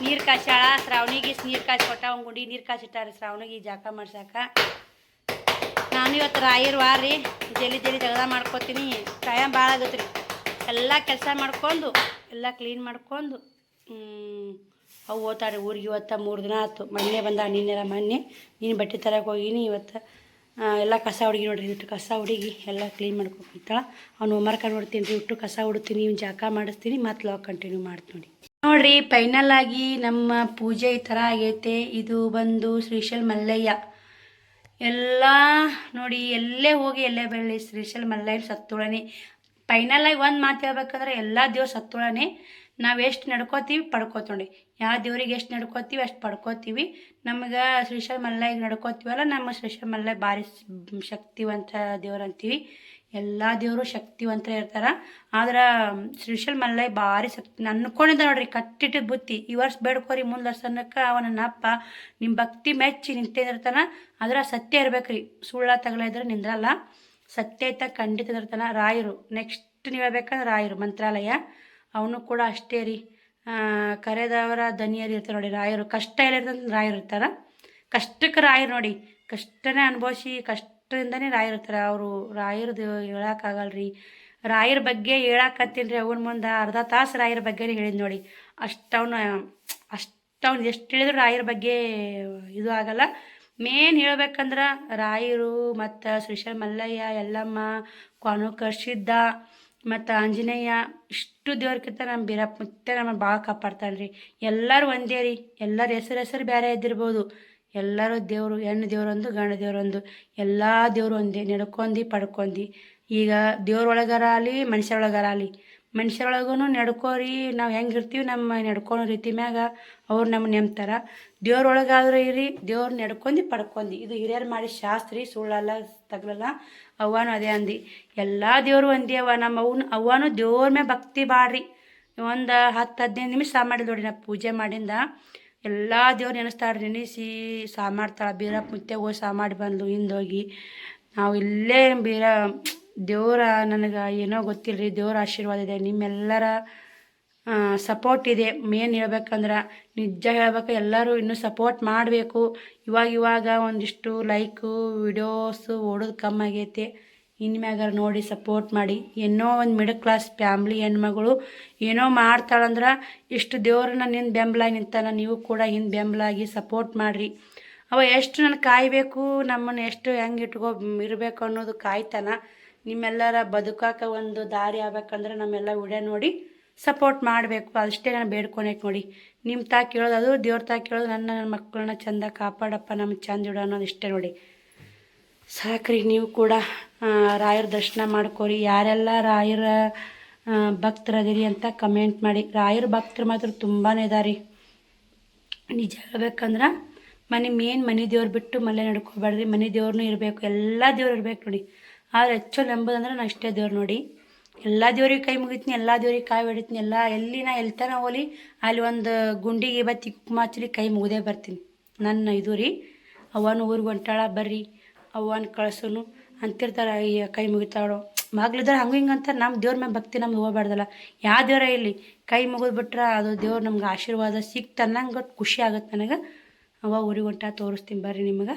ನೀರು ಕಾಸಾಳ ಶ್ರಾವಣಿಗೆ ನೀರು ಕಾಸಿ ಕೊಟ್ಟ ಒಂದು ಗುಂಡಿ ನೀರು ಕಾಸಿಟ್ಟಾರೆ ಶ್ರಾವಣಿಗೆ ಜಾಕ ಮಾಡ್ಸಾಕ ನಾನು ಇವತ್ತು ರಾಯರ್ ವಾರಿ ಜಲ್ದಿ ಜಗದ ಮಾಡ್ಕೊತೀನಿ ಟೈಮ್ ಭಾಳ ಆಗತ್ತೆ ರೀ ಎಲ್ಲ ಕೆಲಸ ಮಾಡ್ಕೊಂಡು ಎಲ್ಲ ಕ್ಲೀನ್ ಮಾಡ್ಕೊಂಡು ಅವು ಹೋಗ್ತಾರೆ ಊರಿಗೆ ಇವತ್ತು 3 ದಿನ ಆಯ್ತು ಮೊನ್ನೆ ಬಂದ ಮೊನ್ನೆ ನೀನು ಬಟ್ಟೆ ತರಕ್ಕೆ ಹೋಗಿನಿ ಇವತ್ತು ಎಲ್ಲ ಕಸ ಹುಡುಗಿ ನೋಡ್ರಿ ಇಟ್ಟು ಕಸ ಹುಡುಗಿ ಎಲ್ಲ ಕ್ಲೀನ್ ಮಾಡ್ಕೊತಾಳೆ ಅವ್ನು ಹೋಮ್ವರ್ಕ್ ನೋಡ್ತೀನಿ ರೀ ಇಟ್ಟು ಕಸ ಹುಡುತ್ತೀನಿ ಇವ್ನು ಜಾಕ ಮಾಡಿಸ್ತೀನಿ ಮತ್ತು ಲಾಗ್ ಕಂಟಿನ್ಯೂ ಮಾಡ್ತೀನಿ ನೋಡಿರಿ ಫೈನಲ್ ಆಗಿ ನಮ್ಮ ಪೂಜೆ ಈ ಥರ ಆಗೈತೆ ಇದು ಬಂದು ಶ್ರೀಶೈಲ ಮಲ್ಲಯ್ಯ ಎಲ್ಲ ನೋಡಿ ಎಲ್ಲೇ ಹೋಗಿ ಎಲ್ಲೇ ಬೆಳ್ಳಿ ಶ್ರೀಶೈಲ ಮಲ್ಲಯ್ಯ ಸತ್ತುಳನೆ ಫೈನಲಾಗಿ ಒಂದು ಮಾತು ಹೇಳ್ಬೇಕಂದ್ರೆ ಎಲ್ಲ ದೇವ್ರು ಸತ್ತುಳನೆ ನಾವು ಎಷ್ಟು ನಡ್ಕೋತೀವಿ ಪಡ್ಕೋತೀವಿ ಯಾವ ದೇವ್ರಿಗೆ ಎಷ್ಟು ನಡ್ಕೋತೀವಿ ಅಷ್ಟು ಪಡ್ಕೋತೀವಿ ನಮ್ಗೆ ಶ್ರೀಶೈಲ ಮಲ್ಲಯ್ಯಗೆ ನಡ್ಕೋತೀವಲ್ಲ ನಮ್ಮ ಶ್ರೀಶೈಲ ಮಲ್ಲಯ್ಯ ಭಾರಿ ಶಕ್ತಿವಂತ ದೇವ್ರು ಅಂತೀವಿ ಎಲ್ಲ ದೇವರು ಶಕ್ತಿವಂತರ ಇರ್ತಾರೆ ಆದ್ರೆ ಶ್ರೀಶೈಲ ಮಲ್ಲಯ್ಯ ಭಾರಿ ಶಕ್ತಿ ಅನ್ಕೊಂಡಿದ್ದ ನೋಡ್ರಿ ಕಟ್ಟಿಟ್ಟು ಬುತ್ತಿ ಈ ವರ್ಷ ಬೇಡ್ಕೋರಿ ಮುಂದೆ ವರ್ಷನಕ್ಕೆ ಅವನ ಅಪ್ಪ ನಿಮ್ಮ ಭಕ್ತಿ ಮೆಚ್ಚಿ ನಿಂತಿರ್ತಾನೆ ಆದ್ರೆ ಸತ್ಯ ಇರ್ಬೇಕ್ರಿ ಸುಳ್ಳ ತಗಲಿದ್ರೆ ನಿಂದ್ರಲ್ಲ ಸತ್ಯ ಐತ ಖಂಡಿತ ಇರ್ತಾನೆ ರಾಯರು ನೆಕ್ಸ್ಟ್ ನೀವು ಹೇಳ್ಬೇಕಂದ್ರೆ ರಾಯರು ಮಂತ್ರಾಲಯ ಅವನು ಕೂಡ ಅಷ್ಟೇ ರೀ ಕರೆದವರ ದನಿಯರು ಇರ್ತಾರೆ ನೋಡಿ ರಾಯರು ಕಷ್ಟ ಎಲ್ಲ ಇರ್ತಂದ್ರೆ ರಾಯರು ಇರ್ತಾರೆ ಕಷ್ಟಕ್ಕೆ ರಾಯರು ನೋಡಿ ಕಷ್ಟನೇ ಅನುಭವಿಸಿ ಕಷ್ಟದಿಂದನೇ ರಾಯರು ಇರ್ತಾರೆ ಅವರು ರಾಯರದು ಹೇಳೋಕ್ಕಾಗಲ್ಲ ರೀ ರಾಯರ ಬಗ್ಗೆ ಹೇಳಕತ್ತೀನಿ ರೀ ಅವನ ಮುಂದೆ ಅರ್ಧ ತಾಸು ರಾಯರ ಬಗ್ಗೆನೇ ಹೇಳಿದ್ ನೋಡಿ ಅಷ್ಟವನು ಎಷ್ಟು ಹೇಳಿದ್ರು ರಾಯರ ಬಗ್ಗೆ ಇದು ಆಗಲ್ಲ ಮೇನ್ ಹೇಳ್ಬೇಕಂದ್ರೆ ರಾಯರು ಮತ್ತು ಶ್ರೀಶೈಲ ಮಲ್ಲಯ್ಯ ಯಲ್ಲಮ್ಮ ಕಾನೂಕ ಸಿದ್ಧ ಮತ್ತು ಆಂಜನೇಯ ಇಷ್ಟು ದೇವ್ರಕ್ಕಿಂತ ನಮ್ಮ ಬೀರಪ್ಪ ಮುತ್ತೆ ನಮ್ಮ ಭಾಳ ಕಾಪಾಡ್ತಾನೆ ರೀ ಎಲ್ಲರೂ ಒಂದೇ ರೀ ಎಲ್ಲರ ಹೆಸರು ಬೇರೆ ಇದ್ದಿರ್ಬೋದು ಎಲ್ಲರೂ ದೇವರು ಹೆಣ್ಣು ದೇವರೊಂದು ಗಂಡು ದೇವರೊಂದು ಎಲ್ಲ ದೇವರು ಒಂದೇ ನಡ್ಕೊಂಡು ಪಡ್ಕೊಂಡು ಈಗ ದೇವ್ರೊಳಗಾರ ಆಗಲಿ ಮನುಷ್ಯರೊಳಗಾರ ಆಗಲಿ ಮನುಷ್ಯರೊಳಗೂ ನಡ್ಕೋರಿ ನಾವು ಹೆಂಗಿರ್ತೀವಿ ನಮ್ಮ ನಡ್ಕೊಳೋ ರೀತಿ ಮ್ಯಾಗ ಅವ್ರು ನಮ್ಮ ನೆಮ್ತಾರೆ ದೇವ್ರೊಳಗಾದ್ರೆ ಇರಿ ದೇವ್ರು ನಡ್ಕೊಂಡು ಪಡ್ಕೊಂಡು ಇದು ಹಿರಿಯರು ಮಾಡಿ ಶಾಸ್ತ್ರಿ ಸುಳ್ಳಲ್ಲ ತಗಲಲ್ಲ ಅವ್ವನೂ ಅದೇ ಅಂದು ಎಲ್ಲ ದೇವರು ಒಂದೇ ನಮ್ಮ ಅವ್ವನೂ ದೇವ್ರ ಮೇಲೆ ಭಕ್ತಿ ಬಾಡ್ರಿ ಒಂದು 10-15 ನಿಮಿಷ ಮಾಡಿದ್ ನೋಡಿ ನಾ ಪೂಜೆ ಮಾಡಿಂದ ಎಲ್ಲ ದೇವ್ರು ನೆನೆಸ್ತಾಳೆ ನೆನೆಸಿ ಮಾಡ್ತಾಳೆ ಬೀರಪ್ಪ ಮುತ್ತೆ ಹೋಗಿ ಮಾಡಿ ಬಂದು ಹಿಂದೋಗಿ ನಾವು ಇಲ್ಲೇ ದೇವ್ರ ನನಗೆ ಏನೋ ಗೊತ್ತಿಲ್ಲ ರೀ ದೇವ್ರ ಆಶೀರ್ವಾದ ಇದೆ ನಿಮ್ಮೆಲ್ಲರ ಸಪೋರ್ಟ್ ಇದೆ ಮೇನ್ ಹೇಳ್ಬೇಕಂದ್ರೆ ನಿಜ ಹೇಳ್ಬೇಕು ಎಲ್ಲರೂ ಇನ್ನೂ ಸಪೋರ್ಟ್ ಮಾಡಬೇಕು ಇವಾಗ ಒಂದಿಷ್ಟು ಲೈಕು ವಿಡಿಯೋಸು ಓಡೋದು ಕಮ್ಮಿ ಆಗೈತೆ ಇನ್ಮ್ಯಾಗಾರ ನೋಡಿ ಸಪೋರ್ಟ್ ಮಾಡಿ ಏನೋ ಒಂದು ಮಿಡಲ್ ಕ್ಲಾಸ್ ಫ್ಯಾಮ್ಲಿ ಹೆಣ್ಮಗಳು ಏನೋ ಮಾಡ್ತಾಳಂದ್ರೆ ಇಷ್ಟು ದೇವ್ರನ್ನ ನಿಂದು ಬೆಂಬಲಾಗಿ ನಿಂತಾನ ನೀವು ಕೂಡ ಹಿಂದೆ ಬೆಂಬಲಾಗಿ ಸಪೋರ್ಟ್ ಮಾಡಿರಿ ಅವ ಎಷ್ಟು ನನಗೆ ಕಾಯಬೇಕು ನಮ್ಮನ್ನು ಎಷ್ಟು ಹೆಂಗೆ ಇರಬೇಕು ಅನ್ನೋದು ಕಾಯ್ತಾನ ನಿಮ್ಮೆಲ್ಲರ ಬದುಕಾಕ ಒಂದು ದಾರಿ ಆಗ್ಬೇಕಂದ್ರೆ ನಮ್ಮೆಲ್ಲ ವಿಡಿಯೋ ನೋಡಿ ಸಪೋರ್ಟ್ ಮಾಡಬೇಕು ಅಷ್ಟೇ ನಾನು ಬೇಡ್ಕೊಳಕ್ಕೆ ನೋಡಿ ನಿಮ್ಮ ತಾ ಕೇಳೋದು ಅದು ದೇವ್ರ ತಾ ಕೇಳೋದು ನನ್ನ ಮಕ್ಕಳನ್ನ ಚಂದ ಕಾಪಾಡಪ್ಪ ನಮ್ಮ ಚಂದ ಇಡೋ ಅನ್ನೋದು ಇಷ್ಟೇ ನೋಡಿ ಸಾಕ್ರಿ ನೀವು ಕೂಡ ರಾಯರ ದರ್ಶನ ಮಾಡ್ಕೋರಿ ಯಾರೆಲ್ಲ ರಾಯರ ಭಕ್ತರದಿರಿ ಅಂತ ಕಮೆಂಟ್ ಮಾಡಿ ರಾಯರ ಭಕ್ತರು ಮಾತ್ರ ತುಂಬಾ ಇದಾರಿ ನಿಜ ಹೇಳ್ಬೇಕಂದ್ರೆ ಮನೆ ದೇವ್ರು ಬಿಟ್ಟು ಮನೆ ನಡ್ಕೋಬೇಡ್ರಿ ಮನೆ ದೇವ್ರನ್ನೂ ಇರಬೇಕು ಎಲ್ಲ ದೇವ್ರು ಇರ್ಬೇಕು ನೋಡಿ ಆದ್ರೆ ಆ್ಯಕ್ಚುಲಿ ಎಂಬುದಂದ್ರೆ ನಾನು ಅಷ್ಟೇ ದೇವ್ರು ನೋಡಿ ಎಲ್ಲ ದೇವ್ರಿಗೆ ಕೈ ಮುಗಿತೀನಿ ಎಲ್ಲ ದೇವ್ರಿಗೆ ಕಾಯಿ ಹೊಡಿತೀನಿ ಎಲ್ಲ ಎಲ್ಲಿ ನಾ ಎಲ್ತನ ಹೋಲಿ ಅಲ್ಲಿ ಒಂದು ಗುಂಡಿಗೆ ಬತ್ತಿ ಕುಂಕುಮ ಹಚ್ಚಲಿ ಕೈ ಮುಗಿದೇ ಬರ್ತೀನಿ ನನ್ನ ಇದು ರೀ ಅವನು ಊರಿಗೆ ಹೊಂಟಾಳ ಬರ್ರಿ ಅವನ ಕಳ್ಸೋನು ಅಂತಿರ್ತಾರೆ ಈ ಕೈ ಮುಗಿತಾಳೋ ಮಗಳಿದ್ರೆ ಹಂಗೆ ಹಿಂಗೆ ಅಂತ ನಮ್ಮ ದೇವ್ರ ಮೇಲೆ ಭಕ್ತಿ ನಮ್ಗೆ ಹೋಗ್ಬಾರ್ದಲ್ಲ ಯಾವ ದೇವರ ಇಲ್ಲಿ ಕೈ ಮುಗಿದ್ಬಿಟ್ರೆ ಅದು ದೇವ್ರು ನಮ್ಗೆ ಆಶೀರ್ವಾದ ಸಿಕ್ತು ಅನ್ನಂಗೆ ಖುಷಿ ಆಗುತ್ತೆ ನನಗೆ ಅವ ಊರಿಗೆ ಹೊಂಟ ತೋರಿಸ್ತೀನಿ ಬರ್ರಿ ನಿಮಗೆ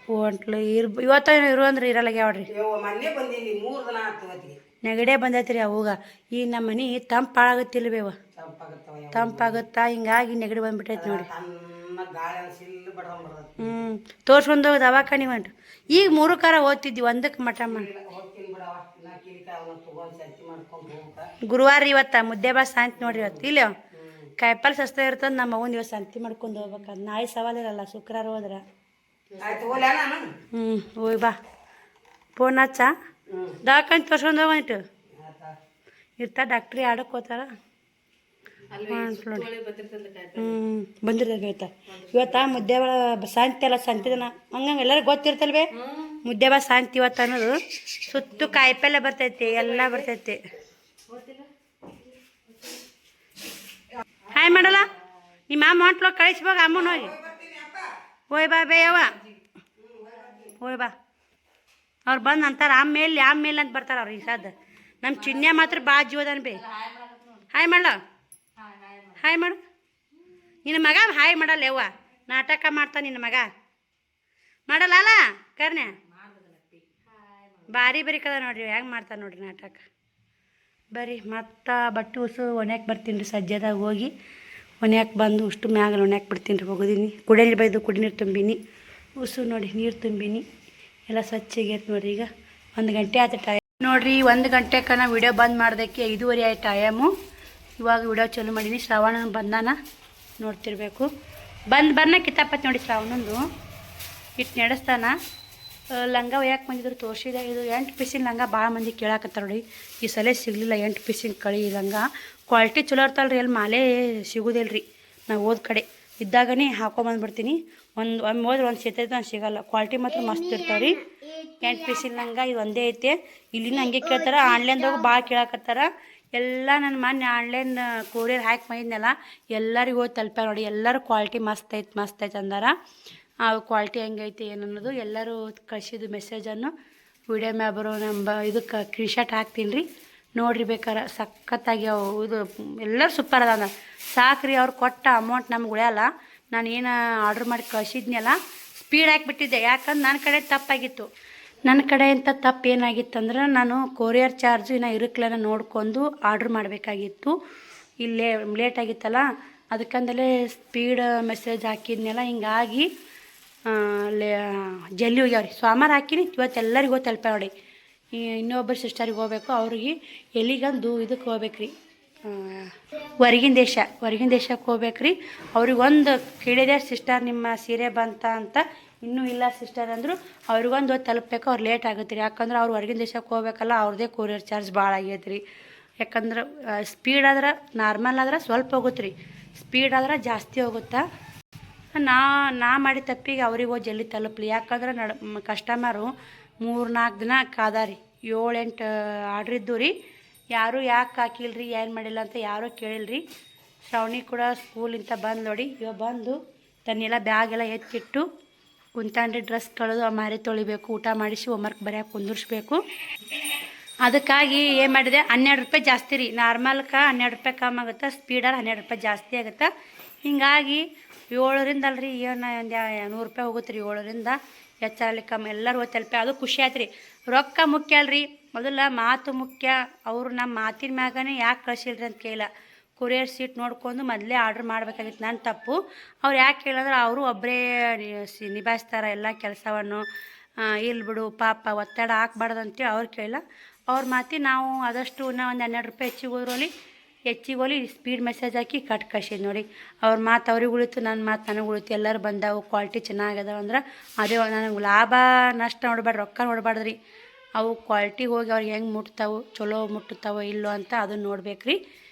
ಹೊಂಟ್ಲು ಇವತ್ತ ಇರು ಅಂದ್ರೆ ಇರಲ್ಲ ಯಾವ್ರಿ ನೆಗಡೆ ಬಂದೈತ್ರಿ ಅವಾಗ ಈ ನಮ್ಮ ಮನೆ ತಂಪಾಗತ್ತಿಲ್ವೇವ ತಂಪಾಗುತ್ತಾ ಹಿಂಗಾಗಿ ನೆಗಡಿ ಬಂದ್ಬಿಟ್ಟೈತಿ ನೋಡಿ ತೋರ್ಸ್ಕೊಂಡು ದವಾಖಾನಿ ಹೊಂಟು ಈಗ 3 ಕಾರ ಓದ್ತಿದ್ವಿ ಒಂದಕ್ಕೆ ಮಠ ಮಾಡಿ ಗುರುವಾರ ಇವತ್ತ ಮುದ್ದೆ ಬಾ ಶಾಂತಿ ನೋಡ್ರಿ ಇವತ್ತು ಇಲ್ಲ ಕಾಯಿಪಲ್ಲೆ ಸಸ್ತ ಇರ್ತದೆ ನಮ್ಮ ಅವ್ನ ಇವತ್ತು ಶಾಂತಿ ಮಾಡ್ಕೊಂಡು ಹೋಗ್ಬೇಕು ನಾಳೆ ಸವಾಲಿರಲ್ಲ ಶುಕ್ರವಾರ ಹೋದ್ರೆ ಹೋಯ್ ಬಾ ಫೋನ್ ಹಚ್ಚ ದವಾಖಾನೆ ತೋರ್ಸ್ಕೊಂಡು ಹೋಗ್ಬಿಟ್ಟು ಇರ್ತಾ ಡಾಕ್ಟ್ರಿ ಆಡಕ್ಕೆ ಹೋತಾರ ನೋಡಿ ಬಂದಿರ್ತದೆ ಇವತ್ತ ಮುದ್ದೆ ಬಾ ಶಾಂತಿ ಅಲ್ಲ ಶಾಂತಿದನ ಹಂಗಂಗೆ ಎಲ್ಲರಿಗೂ ಗೊತ್ತಿರ್ತಲ್ವೇ ಮುದ್ದೆ ಬಾ ಶಾಂತಿ ಇವತ್ತು ಅನ್ನೋದು ಸುತ್ತು ಕಾಯಿಪಲ್ಲೆ ಬರ್ತೈತಿ ಎಲ್ಲ ಬರ್ತೈತಿ ಹಾಯ್ ಮಾಡಲ್ಲ ನಿಮ್ಮ ಅಮ್ಮ ಹೊಂಟ್ಲೋ ಕಳಿಸ್ಬೇಕು ಅಮ್ಮನ ಹೋಗಿ ಹೋಯ್ ಬಾ ಬೇಯವ್ವ ಹೋಯ್ ಬಾ. ಅವ್ರು ಬಂದು ಅಂತಾರೆ ಆಮೇಲೆ ಅಂತ ಬರ್ತಾರೆ ಅವ್ರು. ಈ ಸದ್ದು ನಮ್ಮ ಚಿನ್ನೆ ಮಾತ್ರ ಬಾ ಜೀವದನ್ ಬೇ. ಹಾಯ್ ಮಾಡ ಹಾಯ್ ಮಾಡು. ನಿನ್ನ ಮಗ ಹಾಯ್ ಮಾಡಲ್ಲ ಯವ್ವ, ನಾಟಕ ಮಾಡ್ತಾನೆ ನಿನ್ನ ಮಗ. ಮಾಡಲ್ಲ ಅಲ್ಲ ಕರ್ನೆ ಭಾರಿ ಬರೀ ಕದ ನೋಡ್ರಿ ಹೆಂಗೆ ಮಾಡ್ತಾನೆ ನೋಡ್ರಿ ನಾಟಕ. ಬರ್ರಿ ಮತ್ತು ಬಟ್ಟೆ ಉಸು ಒಣ್ಯಾಕೆ ಬರ್ತೀನಿ ರೀ. ಸಜ್ಜದಾಗ ಹೋಗಿ ಒಣ್ಯಾಕೆ ಬಂದು ಅಷ್ಟು ಮ್ಯಾಗಲ ಒಣ್ಯಾಕೆ ಬಿಡ್ತೀನಿ ರೀ. ಹೋಗೋದೀನಿ ಕುಡಿಯಲ್ಲಿ ಬೈದು ಕುಡಿ ನೀರು ತುಂಬಿನಿ. ಉಸು ನೋಡಿ ನೀರು ತುಂಬಿನಿ, ಎಲ್ಲ ಸ್ವಚ್ಛಗೈತೆ ನೋಡ್ರಿ. ಈಗ 1 ಗಂಟೆ ಆಯ್ತು ಟೈಮ್ ನೋಡ್ರಿ. 1 ಗಂಟೆಗೆ ನಾ ವಿಡಿಯೋ ಬಂದ್ ಮಾಡೋದಕ್ಕೆ 5:30 ಆಯ್ತು ಟೈಮು. ಇವಾಗ ವಿಡಿಯೋ ಚಾಲು ಮಾಡೀನಿ. ಶ್ರಾವಣ ಬಂದಾನ ನೋಡ್ತಿರ್ಬೇಕು. ಬರ್ನ ಕಿತ್ತಾಪತ್ತು ನೋಡಿ. ಶ್ರಾವಣಂದು ಇಟ್ಟು ನಡೆಸ್ತಾನ. ಲಂಗ ಒಯ್ಯಾಕೆ ಬಂದಿದ್ರು ತೋರಿಸಿದೆ. ಇದು 8 ಪೀಸಿನ ಲಂಗ ಭಾಳ ಮಂದಿ ಕೇಳಾಕತ್ತಾರ ನೋಡಿ. ಈ ಸಲ ಸಿಗಲಿಲ್ಲ 8 ಪೀಸಿನ ಕಳಿ ಲಂಗ. ಕ್ವಾಲಿಟಿ ಚಲೋ ಇರ್ತಲ್ಲ ರೀ, ಅಲ್ಲಿ ಮಾಲೆ ಸಿಗೋದಿಲ್ಲ ರೀ. ನಾವು ಹೋದ ಕಡೆ ಇದ್ದಾಗನೇ ಹಾಕೊಂಬಂದ್ಬಿಡ್ತೀನಿ. ಒಮ್ಮೆ ಹೋದ್ರೆ ಒಂದು ಸಿಗ್ತೈತೆ, ಒಂದು ಸಿಗಲ್ಲ. ಕ್ವಾಲಿಟಿ ಮಾತ್ರ ಮಸ್ತ್ ಇರ್ತಾವೆ ರೀ. 8 ಪೀಸಿನ ಲಂಗ ಇದು ಒಂದೇ ಐತೆ. ಇಲ್ಲಿನ ಹಂಗೆ ಕೇಳ್ತಾರೆ. ಆನ್ಲೈನ್ದಾಗ ಭಾಳ ಕೇಳಾಕತ್ತಾರ. ಎಲ್ಲ ನನ್ನ ಮೊನ್ನೆ ಆನ್ಲೈನ್ ಕೊರಿಯರ್ ಹಾಕಿ ಬಂದಿದ್ನಲ್ಲ, ಎಲ್ಲರಿಗೂ ಹೋಗಿ ತಲುಪ್ಯಾರ ನೋಡಿ. ಎಲ್ಲರೂ ಕ್ವಾಲಿಟಿ ಮಸ್ತ್ ಐತೆ ಅಂದಾರ. ಆ ಕ್ವಾಲಿಟಿ ಹೆಂಗೈತೆ ಏನು ಅನ್ನೋದು ಎಲ್ಲರೂ ಕಳಿಸಿದ್ದು ಮೆಸೇಜನ್ನು ವಿಡಿಯೋ ಮ್ಯಾಗ ಬರೋ ಇದಕ್ಕೆ ಸ್ಕ್ರೀನ್ಶಾಟ್ ಹಾಕ್ತೀನಿ ರೀ. ನೋಡಿರಿ ಬೇಕಾರೆ. ಸಖತ್ತಾಗಿ ಅವು ಇದು ಎಲ್ಲರೂ ಸೂಪರ್ ಅದ. ಸಾಕ್ರಿ, ಅವ್ರು ಕೊಟ್ಟ ಅಮೌಂಟ್ ನಮ್ಗೆ ಉಳಿಯಲ್ಲ. ನಾನು ಏನು ಆರ್ಡ್ರ್ ಮಾಡಿ ಕಳಿಸಿದ್ನಲ್ಲ ಸ್ಪೀಡ್ ಹಾಕಿಬಿಟ್ಟಿದ್ದೆ. ಯಾಕಂದ್ರೆ ನನ್ನ ಕಡೆ ತಪ್ಪಾಗಿತ್ತು. ನನ್ನ ಕಡೆಯಿಂದ ತಪ್ಪು ಏನಾಗಿತ್ತಂದ್ರೆ ನಾನು ಕೊರಿಯರ್ ಚಾರ್ಜು ಇನ್ನು ಇರಕ್ಲನ ನೋಡ್ಕೊಂಡು ಆರ್ಡ್ರ್ ಮಾಡಬೇಕಾಗಿತ್ತು. ಇಲ್ಲೇ ಲೇಟ್ ಆಗಿತ್ತಲ್ಲ, ಅದಕ್ಕಂದಲೇ ಸ್ಪೀಡ್ ಮೆಸೇಜ್ ಹಾಕಿದ್ನೆಲ್ಲ. ಹಿಂಗಾಗಿ ಜಲ್ದಿ ಹೋಗ್ಯಾವ್ರಿ. ಸೋಮವಾರ ಹಾಕಿನಿ, ಇವತ್ತು ಎಲ್ಲರಿಗೂ ಹೋಗಿ ತಲುಪ ನೋಡಿ. ಇನ್ನೊಬ್ಬರು ಸಿಸ್ಟರಿಗೆ ಹೋಗ್ಬೇಕು. ಅವ್ರಿಗೆ ಎಲ್ಲಿಗಂದು ಇದಕ್ಕೆ ಹೋಗ್ಬೇಕು ರೀ, ಹೊರಗಿನ ದೇಶಕ್ಕೆ ಹೋಗ್ಬೇಕು ರೀ. ಅವ್ರಿಗೊಂದು ಕೇಳಿದೆ, ಸಿಸ್ಟರ್ ನಿಮ್ಮ ಸೀರೆ ಬಂತ ಅಂತ. ಇನ್ನೂ ಇಲ್ಲ ಸಿಸ್ಟರ್ ಅಂದರು. ಅವ್ರಿಗೊಂದು ಹೋಗಿ ತಲುಪಬೇಕು. ಅವ್ರು ಲೇಟ್ ಆಗುತ್ತೆ ರೀ. ಯಾಕಂದ್ರೆ ಅವ್ರು ಹೊರಗಿನ ದೇಶಕ್ಕೆ ಹೋಗ್ಬೇಕಲ್ಲ, ಅವ್ರದ್ದೇ ಕೊರಿಯರ್ ಚಾರ್ಜ್ ಭಾಳ ಆಗೈತೆ ರೀ. ಯಾಕಂದ್ರೆ ಸ್ಪೀಡ್ ಆದ್ರೆ ನಾರ್ಮಲ್ ಆದ್ರೆ ಸ್ವಲ್ಪ ಹೋಗುತ್ತೆ ರೀ, ಸ್ಪೀಡ್ ಆದ್ರೆ ಜಾಸ್ತಿ ಹೋಗುತ್ತಾ. ನಾ ಮಾಡಿ ತಪ್ಪಿಗೆ ಅವ್ರಿಗೆ ಹೋಗಿ ಜಲ್ದಿ ತಲುಪಲಿ. ಯಾಕಂದ್ರೆ ಕಸ್ಟಮರು 3-4 ದಿನ ಕಾದಾರಿ. 7-8 ಆರ್ಡ್ರ್ ಇದ್ದು ರೀ. ಯಾರೂ ಯಾಕೆ ಹಾಕಿಲ್ರಿ ಏನು ಮಾಡಿಲ್ಲ ಅಂತ ಯಾರೂ ಕೇಳಿಲ್ರಿ. ಶ್ರಾವಣಿ ಕೂಡ ಸ್ಕೂಲಿಂದ ಬಂದು ನೋಡಿ. ಇವಾಗ ಬಂದು ತನ್ನೆಲ್ಲ ಬ್ಯಾಗೆಲ್ಲ ಎತ್ತಿಟ್ಟು ಕುಂತಾನ್ರಿ. ಡ್ರೆಸ್ ತೊಳೆದು ಮಾರಿ ತೊಳಿಬೇಕು, ಊಟ ಮಾಡಿಸಿ ಹೋಮ್ವರ್ಕ್ ಬರೆಯೋಕೆ ಕುಂದಿರ್ಸ್ಬೇಕು. ಅದಕ್ಕಾಗಿ ಏನು ಮಾಡಿದೆ, 12 ರೂಪಾಯಿ ಜಾಸ್ತಿ ರೀ. ನಾರ್ಮಲ್ಗೆ 12 ರೂಪಾಯಿ ಕಮ್ಮಿ ಆಗುತ್ತೆ, ಸ್ಪೀಡಲ್ಲಿ 12 ರೂಪಾಯಿ ಜಾಸ್ತಿ ಆಗುತ್ತೆ. ಹೀಗಾಗಿ 7ರಿಂದ ಅಲ್ರಿ ಏನು ಒಂದು 100 ರೂಪಾಯಿ ಹೋಗುತ್ತೆ ರೀ. 7ರಿಂದ ಹೆಚ್ಚಲ್ಲಿ ಕಮ್ಮಿ ಎಲ್ಲರೂ ಹೋಗಿ ತಲುಪಿ. ಅದು ಖುಷಿ ಆಯ್ತು ರೀ. ರೊಕ್ಕ ಮುಖ್ಯ ಅಲ್ರಿ, ಮೊದಲ ಮಾತು ಮುಖ್ಯ. ಅವರು ನಮ್ಮ ಮಾತಿನ ಮ್ಯಾಗನೇ ಯಾಕೆ ಕಳಿಸಿಲ್ರಿ ಅಂತ ಕೇಳಿಲ್ಲ. ಕೊರಿಯರ್ ಸೀಟ್ ನೋಡ್ಕೊಂಡು ಮೊದಲೇ ಆರ್ಡ್ರ್ ಮಾಡಬೇಕಾಗಿತ್ತು. ನನ್ನ ತಪ್ಪು. ಅವ್ರು ಯಾಕೆ ಕೇಳಿದ್ರೆ ಅವರು ಒಬ್ಬರೇ ನಿಭಾಯಿಸ್ತಾರೆ ಎಲ್ಲ ಕೆಲಸವನ್ನು. ಇಲ್ಲಿ ಬಿಡು ಪಾಪ ಒತ್ತಡ ಹಾಕ್ಬಾರ್ದು ಅಂತೇಳಿ ಅವ್ರು ಕೇಳಿಲ್ಲ. ಅವ್ರ ಮಾತಿ ನಾವು ಆದಷ್ಟು ಇನ್ನೂ ಒಂದು 12 ರೂಪಾಯಿ ಹೆಚ್ಚಿಗೆ ಹೋಲಿ ಸ್ಪೀಡ್ ಮೆಸೇಜ್ ಹಾಕಿ ಕಳ್ಸಿದ್ದು ನೋಡಿ. ಅವ್ರ ಮಾತು ಅವ್ರಿಗೆ ಉಳಿತು, ನನ್ನ ಮಾತು ನನಗೆ ಉಳಿತು. ಎಲ್ಲರೂ ಬಂದಾವು, ಕ್ವಾಲಿಟಿ ಚೆನ್ನಾಗದಾವ ಅಂದ್ರೆ ಅದೇ ನನಗೆ ಲಾಭ ನಷ್ಟ ನೋಡ್ಬಾರ್ದು, ರೊಕ್ಕ ನೋಡ್ಬಾರ್ದು ರೀ. ಅವು ಕ್ವಾಲಿಟಿ ಹೋಗಿ ಅವ್ರಿಗೆ ಹೆಂಗೆ ಮುಟ್ತಾವೆ, ಚಲೋ ಮುಟ್ಟುತ್ತಾವೋ ಇಲ್ಲೋ ಅಂತ ಅದನ್ನು ನೋಡ್ಬೇಕು ರೀ.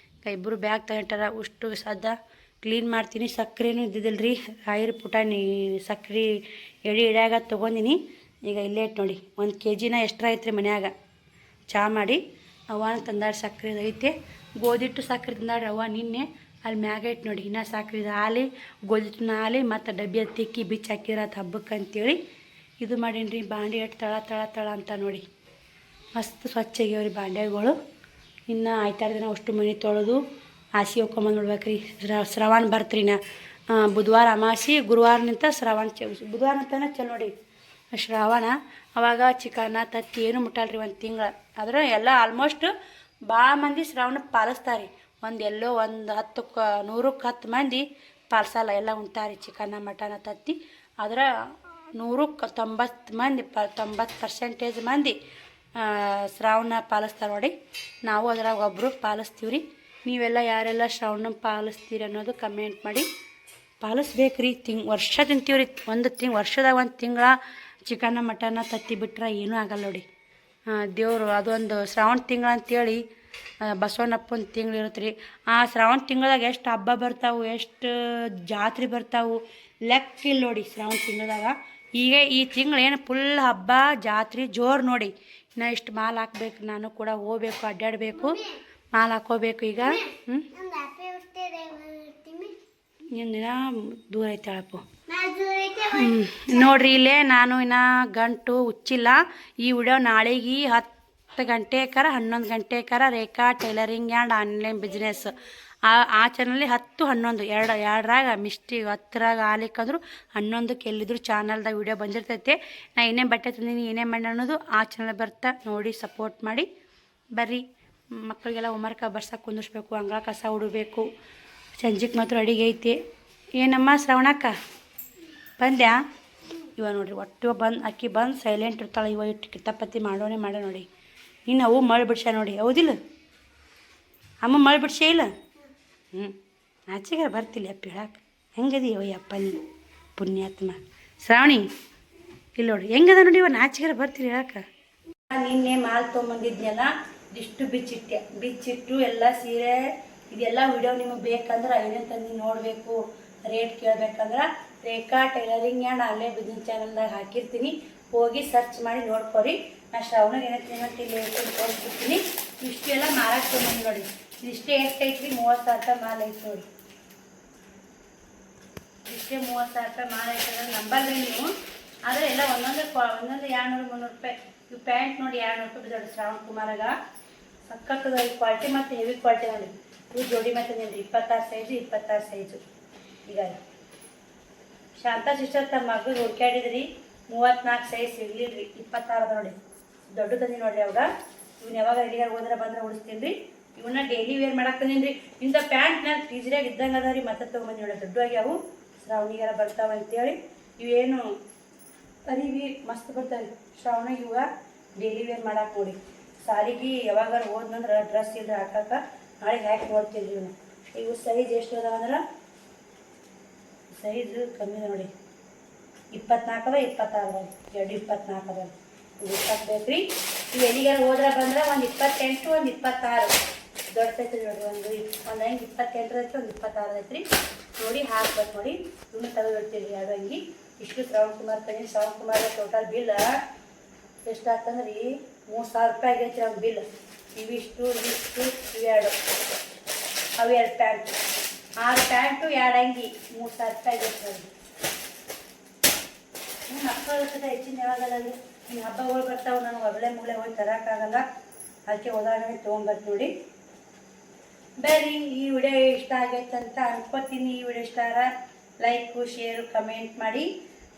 ಇಬ್ಬರು ಬ್ಯಾಗ್ ತಗೊಂಟಾರ. ಅಷ್ಟು ಸದ್ದ ಕ್ಲೀನ್ ಮಾಡ್ತೀನಿ. ಸಕ್ಕರೆನೂ ಇದ್ದಿದ್ದಿಲ್ಲ ರೀ. ರಾಯರ ಪುಟಾಣಿ ಸಕ್ಕರೆ ಎಡ್ಯಾಗ ತೊಗೊಂಡಿನಿ. ಈಗ ಇಲ್ಲೇ ಇಟ್ಟು ನೋಡಿ 1 kg ಎಕ್ಸ್ಟ್ರಾ ಐತ್ರಿ ಮನ್ಯಾಗ. ಚಹಾ ಮಾಡಿ ಅವನ ತಂದಾಡಿ ಸಕ್ಕರೆ ಐತೆ. ಗೋಧಿಟ್ಟು ಸಕ್ಕರೆ ತಂದಾಡ್ರಿ ಅವ್ವ ನಿನ್ನೆ. ಅಲ್ಲಿ ಮ್ಯಾಗ ಇಟ್ಟು ನೋಡಿ ಇನ್ನೂ ಸಕ್ಕರೆ ಹಾಲಿ ಗೋಧಿಟ್ಟನ ಹಾಲಿ ಮತ್ತು ಡಬ್ಬಿ ತಿಕ್ಕಿ ಬಿಚ್ಚಿ ಹಾಕಿರತ್ತೆ ಹಬ್ಬಕ್ಕೆ ಅಂತೇಳಿ ಇದು ಮಾಡೀನಿ ರೀ. ಬಾಂಡೆ ಎಷ್ಟು ತಳ ಅಂತ ನೋಡಿ. ಮಸ್ತ್ ಸ್ವಚ್ಛ ಆಗ್ಯಾವ್ರಿ ಬಾಂಡೆಗಳು. ಇನ್ನು ಆಯ್ತಾರ ದಿನ ಅಷ್ಟು ಮನೆ ತೊಳೆದು ಹಾಸಿ ಹೋಗ್ಕೊಂಬಂದು ನೋಡ್ಬೇಕು ರೀ. ಶ್ರಾವಣ ಬರ್ತ್ರಿ. ಬುಧವಾರ ಅಮಾಸಿ, ಗುರುವಾರನಿಂದ ಶ್ರಾವಣ ಬುಧವಾರ ಅಂತಲೇ ಚಲೋ ನೋಡಿ ಶ್ರಾವಣ. ಅವಾಗ ಚಿಕನ ತತ್ತಿ ಏನು ಮುಟ್ಟಲ್ರಿ 1 ತಿಂಗಳು. ಆದ್ರೆ ಎಲ್ಲ ಆಲ್ಮೋಸ್ಟ್ ಭಾಳ ಮಂದಿ ಶ್ರಾವಣ ಪಾಲಿಸ್ತಾರೆ. ಎಲ್ಲೋ 100ಕ್ಕೆ 10 ಮಂದಿ ಪಾಲಿಸಲ್ಲ, ಎಲ್ಲ ಉಣ್ತಾರೆ ಚಿಕನ ಮಟನ ತತ್ತಿ. ಆದ್ರೆ 100ಕ್ಕೆ 90 ಮಂದಿ 90% ಮಂದಿ ಶ್ರಾವಣ ಪಾಲಿಸ್ತಾರೆ ನೋಡಿ. ನಾವು ಅದ್ರಾಗ ಒಬ್ಬರು ಪಾಲಿಸ್ತೀವಿ ರೀ. ನೀವೆಲ್ಲ ಯಾರೆಲ್ಲ ಶ್ರಾವಣ ಪಾಲಿಸ್ತೀರಿ ಅನ್ನೋದು ಕಮೆಂಟ್ ಮಾಡಿ. ಪಾಲಿಸ್ಬೇಕು ರೀ. ವರ್ಷ ತಿಂತೀವಿ ರೀ. ವರ್ಷದಾಗ 1 ತಿಂಗಳ ಚಿಕನ ಮಟನ ತತ್ತಿ ಬಿಟ್ರೆ ಏನೂ ಆಗಲ್ಲ ನೋಡಿ. ದೇವರು ಅದೊಂದು ಶ್ರಾವಣ ತಿಂಗಳು ಅಂತೇಳಿ ಬಸವಣ್ಣಪ್ಪನ ತಿಂಗಳು ಇರುತ್ತೆ ರೀ. ಆ ಶ್ರಾವಣ ತಿಂಗಳದಾಗ ಎಷ್ಟು ಹಬ್ಬ ಬರ್ತಾವೆ, ಎಷ್ಟು ಜಾತ್ರೆ ಬರ್ತಾವೆ, ಲೆಕ್ಕ ಇಲ್ಲ ನೋಡಿ ಶ್ರಾವಣ ತಿಂಗಳದಾಗ. ಈಗ ಈ ತಿಂಗಳು ಏನು ಫುಲ್ ಹಬ್ಬ ಜಾತ್ರೆ ಜೋರು ನೋಡಿ. ಇನ್ನು ಇಷ್ಟು ಮಾಲ್ ಹಾಕ್ಬೇಕು. ನಾನು ಕೂಡ ಹೋಗ್ಬೇಕು, ಅಡ್ಡಾಡಬೇಕು, ಮಾಲ್ ಹಾಕೋಬೇಕು ಈಗ. ನಿನ್ನ ದಿನ ದೂರ ಐತೆ ಅಳಪ್ಪು. ನೋಡ್ರಿ ಇಲ್ಲೇ ನಾನು ಇನ್ನು ಗಂಟು ಉಚ್ಚಿಲ್ಲ. ಈ ವಿಡಿಯೋ ನಾಳೆಗೆ 10 ಗಂಟೆಕರ 11 ಗಂಟೆಕರ ರೇಖಾ ಟೈಲರಿಂಗ್ ಆ್ಯಂಡ್ ಆನ್ಲೈನ್ ಬಿಸ್ನೆಸ್ ಆ ಚಾನಲ್ಲಿ 10 11 ಎರಡರಾಗ ಮಿಸ್ಟಿ 10ರಾಗ ಆಲಿಕ್ಕಂದ್ರು 11ಕ್ಕೆ ಎಲ್ಲಿದ್ರು ಚಾನಲ್ದಾಗ ವಿಡಿಯೋ ಬಂದಿರ್ತೈತೆ. ನಾ ಏನೇನು ಬಟ್ಟೆ ತಂದೀನಿ ಏನೇ ಮಾಡಿ ಅನ್ನೋದು ಆ ಚಾನಲ್ ಬರ್ತಾ ನೋಡಿ ಸಪೋರ್ಟ್ ಮಾಡಿ ಬರ್ರಿ. ಮಕ್ಕಳಿಗೆಲ್ಲ ಹೋಮ್ವರ್ಕ್ ಬರ್ಸಕ್ಕೆ ಕುಂದಿಸ್ಬೇಕು, ಅಂಗಳ ಕಸ ಉಡಬೇಕು. ಸಂಜೆಗೆ ಮಾತ್ರ ಅಡುಗೆ ಐತಿ. ಏನಮ್ಮ ಶ್ರವಣಕ್ಕ ಬಂದ್ಯಾ? ಇವ ನೋಡ್ರಿ ಒಟ್ಟು ಅಕ್ಕಿ ಬಂದು ಸೈಲೆಂಟ್ ಇರ್ತಾಳೆ. ಇವ ಇಟ್ಟು ಕಿತಾಪತಿ ಮಾಡೋಣ ನೋಡಿ. ಇನ್ನು ಅವು ಮಳೆ ಬಿಡ್ಸ್ಯಾ ನೋಡಿ, ಹೌದಿಲ್ಲ ಅಮ್ಮ? ಮಳೆ ಬಿಡ್ಸೇ ಇಲ್ಲ. ಆಚೆಗಾರ ಬರ್ತಿಲ್ಲ ಅಪ್ಪ ಹೇಳಕ್ಕೆ. ಹೆಂಗದೀವ ಅಪ್ಪ ನೀ ಪುಣ್ಯಾತ್ಮ. ಶ್ರಾವಣಿ ಇಲ್ಲ ನೋಡ್ರಿ ಹೆಂಗದ ನೋಡಿ. ಇವ ಆಚೆಗಾರ ಬರ್ತೀರಿ ಹೇಳಕ್ಕೆ. ನಿನ್ನೆ ಮಾಲ್ ತೊಗೊಂಬಂದಿದ್ನೆಲ್ಲ ಇಷ್ಟು ಬಿಚ್ಚಿಟ್ಟು ಎಲ್ಲ ಸೀರೆ ಇದೆಲ್ಲ ವಿಡಿಯೋ ನಿಮಗೆ ಬೇಕಂದ್ರೆ ಏನೇನು ತಂದು ನೋಡಬೇಕು, ರೇಟ್ ಕೇಳಬೇಕಂದ್ರೆ Rekha tailoring and online business ಚಾನಲ್ದಾಗ ಹಾಕಿರ್ತೀನಿ. ಹೋಗಿ ಸರ್ಚ್ ಮಾಡಿ ನೋಡ್ಕೊರಿ. ನಾ ಶ್ರಾವಣಿಗೆ ಏನಂತ ಇಲ್ಲಿ ತೋರಿಸ್ಬಿಡ್ತೀನಿ. ಇಷ್ಟೆಲ್ಲ ಮಾರಾಟ ತೊಗೊಂಡು ನೋಡಿ. ಇಷ್ಟೇ ಎಷ್ಟೈತ್ರಿ? 30,000 ರೂಪಾಯಿ ಮಾಲ್ ಐತಿ ನೋಡಿ. ಇಷ್ಟೇ 30,000 ರೂಪಾಯಿ ಮಾಲ್ ಐತೆ ನಂಬಲ್ರಿ ನೀವು. ಆದರೆ ಎಲ್ಲ ಒಂದೊಂದು 200-300 ರೂಪಾಯಿ. ಇವು ಪ್ಯಾಂಟ್ ನೋಡಿ 200 ರೂಪಾಯಿ ಬಿದ್ದೋಡಿ ಶ್ರಾವಣ್ ಕುಮಾರಾಗ. ಸಕ್ಕತ್ತದ ಕ್ವಾಲಿಟಿ ಮತ್ತು ಹೆವಿ ಕ್ವಾಲಿಟಿ ನೋಡಿ. ಇವು ಜೋಡಿ ಮತ್ತೆ ನೀಡಿ 26 ಸೈಜು. ಈಗ ಶಾಂತಾ ಸಿಸ್ಟರ್ ತಮ್ಮ ಮಗಳು ಹುಡ್ಕ್ಯಾಡಿದ್ರಿ 34 ಸೈಜ್ ಸಿಗ್ಲಿಲ್ರಿ. 26 ನೋಡಿ. ದೊಡ್ಡ ತಂದಿ ನೋಡ್ರಿ ಅವಾಗ. ಇವ್ನ ಯಾವಾಗ ರೆಡಿಯಾಗಿ ಹೋದ್ರೆ ಬಂದ್ರೆ ಉಡಿಸ್ತೀನಿ ರೀ. ಇವನ್ನ ಡೈಲಿ ವೇರ್ ಮಾಡಕ್ಕೆ ತಂದೀನಿ ರೀ. ಇಂಥ ಪ್ಯಾಂಟ್ ನಾನು ಟೀಜರಿಯಾಗಿ ಇದ್ದಂಗೆ ಅದ ರೀ. ಮತ್ತೆ ತೊಗೊಂಬಂದು ನೋಡಿ ದೊಡ್ಡವಾಗಿ ಅವು ಶ್ರಾವಣಿಗೆಲ್ಲ ಬರ್ತಾವೆ ಅಂತೇಳಿ. ಇವೇನು ಅರಿವಿ ಮಸ್ತ್ ಬರ್ತಾವೆ ಶ್ರಾವಣಿಗೆ. ಇವಾಗ ಡೈಲಿ ವೇರ್ ಮಾಡಕ್ಕೆ ನೋಡಿ. ಸಾಲಿಗೆ ಯಾವಾಗ ಹೋದ್ನಂದ್ರೆ ಡ್ರೆಸ್ ಇಲ್ಲದೆ ಹಾಕಕ್ಕೆ ನಾಳೆಗೆ ಹಾಕಿ ನೋಡ್ತೀವಿ ಇವನು. ಇವು ಸೈಜ್ ಎಷ್ಟು ಅದಾವ ಅಂದ್ರೆ ಸೈಜು ಕಮ್ಮಿ ಅದ ನೋಡಿ. 24 ಅದ 26 ಅದ. 24 ಅದ. ಇದು ಬೇಕು ರೀ. ಇವು ಎಲ್ಲಿಗಾರ ಹೋದ್ರೆ ಬಂದ್ರೆ ಒಂದು 28 ಒಂದು 26 ದೊಡ್ಡದೈತೆ ನೋಡಿರಿ. ಒಂದು ಹಂಗೆ 28 ಐತಿ, ಒಂದು 26 ಐತ್ರಿ ನೋಡಿ. ಹಾಕ್ಬೇಕು ನೋಡಿ. ಇವನು ತೆಗೆದಿಡ್ತೀವಿ ರೀ 2 ಅಂಗಿ. ಇಷ್ಟು ಶ್ರವಣ್ ಕುಮಾರ್ ತಂಗಿ. ಶ್ರವಣ್ ಕುಮಾರ್ ಟೋಟಲ್ ಬಿಲ್ ಎಷ್ಟು ಆಗ್ತಂದ್ರೆ ರೀ 3,000 ರೂಪಾಯಿ ಆಗೈತಿ ಅವ್ನ ಬಿಲ್. ಇವಿಷ್ಟು ಇವೆರಡು ಅವು 2 ಪ್ಯಾಂಟ್, 6 ಪ್ಯಾಂಟು 2 ಅಂಗಿ 3,000 ರೂಪಾಯಿ ಆಗೈತಿ ನೋಡಿ. ಮಕ್ಕಳು ಇರ್ತದೆ ಹೆಚ್ಚಿನ ಯಾವಾಗಲ್ಲ ರೀ. ಇನ್ನು ಹಬ್ಬಗಳು ಬರ್ತಾವೆ. ನಾನು ಒಳ್ಳೆ ಮೂಳೆ ಹೋಗಿ ತರೋಕ್ಕಾಗಲ್ಲ. ಅದಕ್ಕೆ ಹೋದಾಗ ತೊಗೊಂಬರ್ತೀನಿ ನೋಡಿ. ಬರ್ರಿ. ಈ ವಿಡಿಯೋ ಇಷ್ಟ ಆಗೈತೆ ಅಂತ ಅನ್ಕೋತೀನಿ. ಈ ವಿಡಿಯೋ ಇಷ್ಟ ಆದ್ರೆ ಲೈಕು ಶೇರು ಕಮೆಂಟ್ ಮಾಡಿ.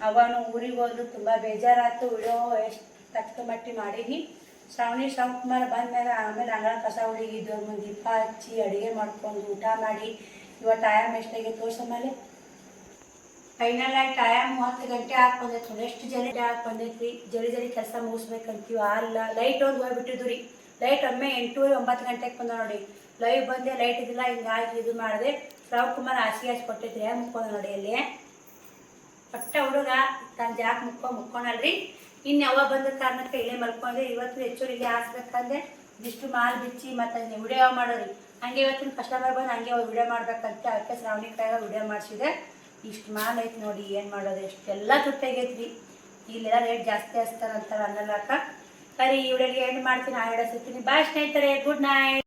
ಅವನು ಊರಿಗೆ ಹೋದ್ರು ತುಂಬ ಬೇಜಾರಾಯ್ತು. ವಿಡಿಯೋ ಎಷ್ಟು ತಕ್ಕ ಮಟ್ಟಿ ಮಾಡೀನಿ. ಶ್ರಾವಣ್ ಕುಮಾರ್ ಬಂದ್ಮೇಲೆ ಆಮೇಲೆ ಅಂಗಳ ಕಸ ಹುಡುಗಿ ದೇವ್ರ ಮುಂದೆ ದೀಪ ಹಚ್ಚಿ ಅಡುಗೆ ಮಾಡ್ಕೊಂಡು ಊಟ ಮಾಡಿ. ಇವಾಗ ಟೈಮ್ ಎಷ್ಟಾಗಿ ತೋರ್ಸಮೇಲೆ ಫೈನಲ್ ಆಗಿ ಟೈಮ್ 10 ಗಂಟೆ ಹಾಕಿ ಬಂದೈತಿ. ಎಷ್ಟು ಜಲ್ದಿ ಹಾಕಿ ಬಂದೈತಿ. ಜಲ್ದಿ ಕೆಲಸ ಮುಗಿಸ್ಬೇಕಂತೀವಿ. ಅಲ್ಲ ಲೈಟ್ ಒಂದು ಹೋಗ್ಬಿಟ್ಟಿದ್ದು ರೀ. ಲೈಟ್ ಒಮ್ಮೆ 8-9 ಗಂಟೆಗೆ ಬಂದ ನೋಡಿ. ಲೈವ್ ಬಂದೆ ಲೈಟ್ ಇದ್ದಿಲ್ಲ. ಹಿಂಗಾಗಿ ಇದು ಮಾಡಿದೆ. ಶ್ರಾವಣ್ ಕುಮಾರ್ ಹಾಸಿ ಕೊಟ್ಟೈತ್ರಿ. ಹೇಗೆ ಮುಕ್ಕೊಂಡು ನೋಡಿ ಅಲ್ಲಿ ಪಟ್ಟ ಹುಡುಗ ತನ್ನ ಜಾಕ್ ಮುಕ್ಕೊಂಡಲ್ರಿ. ಇನ್ನು ಯಾವಾಗ ಬಂದ ಕಾರಣಕ್ಕೆ ಇಲ್ಲೇ ಮಲ್ಕೊಂಡೆ. ಇವತ್ತು ಹೆಚ್ಚು ಇಲ್ಲೇ ಹಾಸ್ಬೇಕಂದ್ರೆ ಇದಿಷ್ಟು ಮಾಲ್ ಬಿಚ್ಚಿ ಮತ್ತು ವಿಡಿಯೋ ಮಾಡೋರಿ. ಹಂಗೆ ಇವತ್ತಿನ ಕಸ್ಟಮರ್ ಬಂದು ಹಂಗೆ ವಿಡಿಯೋ ಮಾಡ್ಬೇಕಂತ ಅದಕ್ಕೆ ಶ್ರಾವಣಿ ಕೈಯಾಗ ವಿಡಿಯೋ ಮಾಡಿಸಿದೆ. ಇಷ್ಟು ಮಾಲ್ ಐತಿ ನೋಡಿ. ಏನು ಮಾಡೋದು ಎಷ್ಟೆಲ್ಲ ತುಟ್ಟಾಗೈತ್ರಿ. ಇಲ್ಲೆಲ್ಲ ರೇಟ್ ಜಾಸ್ತಿ ಹಚ್ತಾರಂತಾರೆ ಅನ್ನಲ್ಲಕ್ಕ. ಸರಿ ಈ ವಿಡಿಯೋಗೆ ಎಂಡ್ ಮಾಡ್ತೀನಿ. ಆ ವಿಡಿಯೋ ಸಿಗ್ತೀನಿ. ಬಾಯ್ ಸ್ನೇಹಿತರೆ. Good night.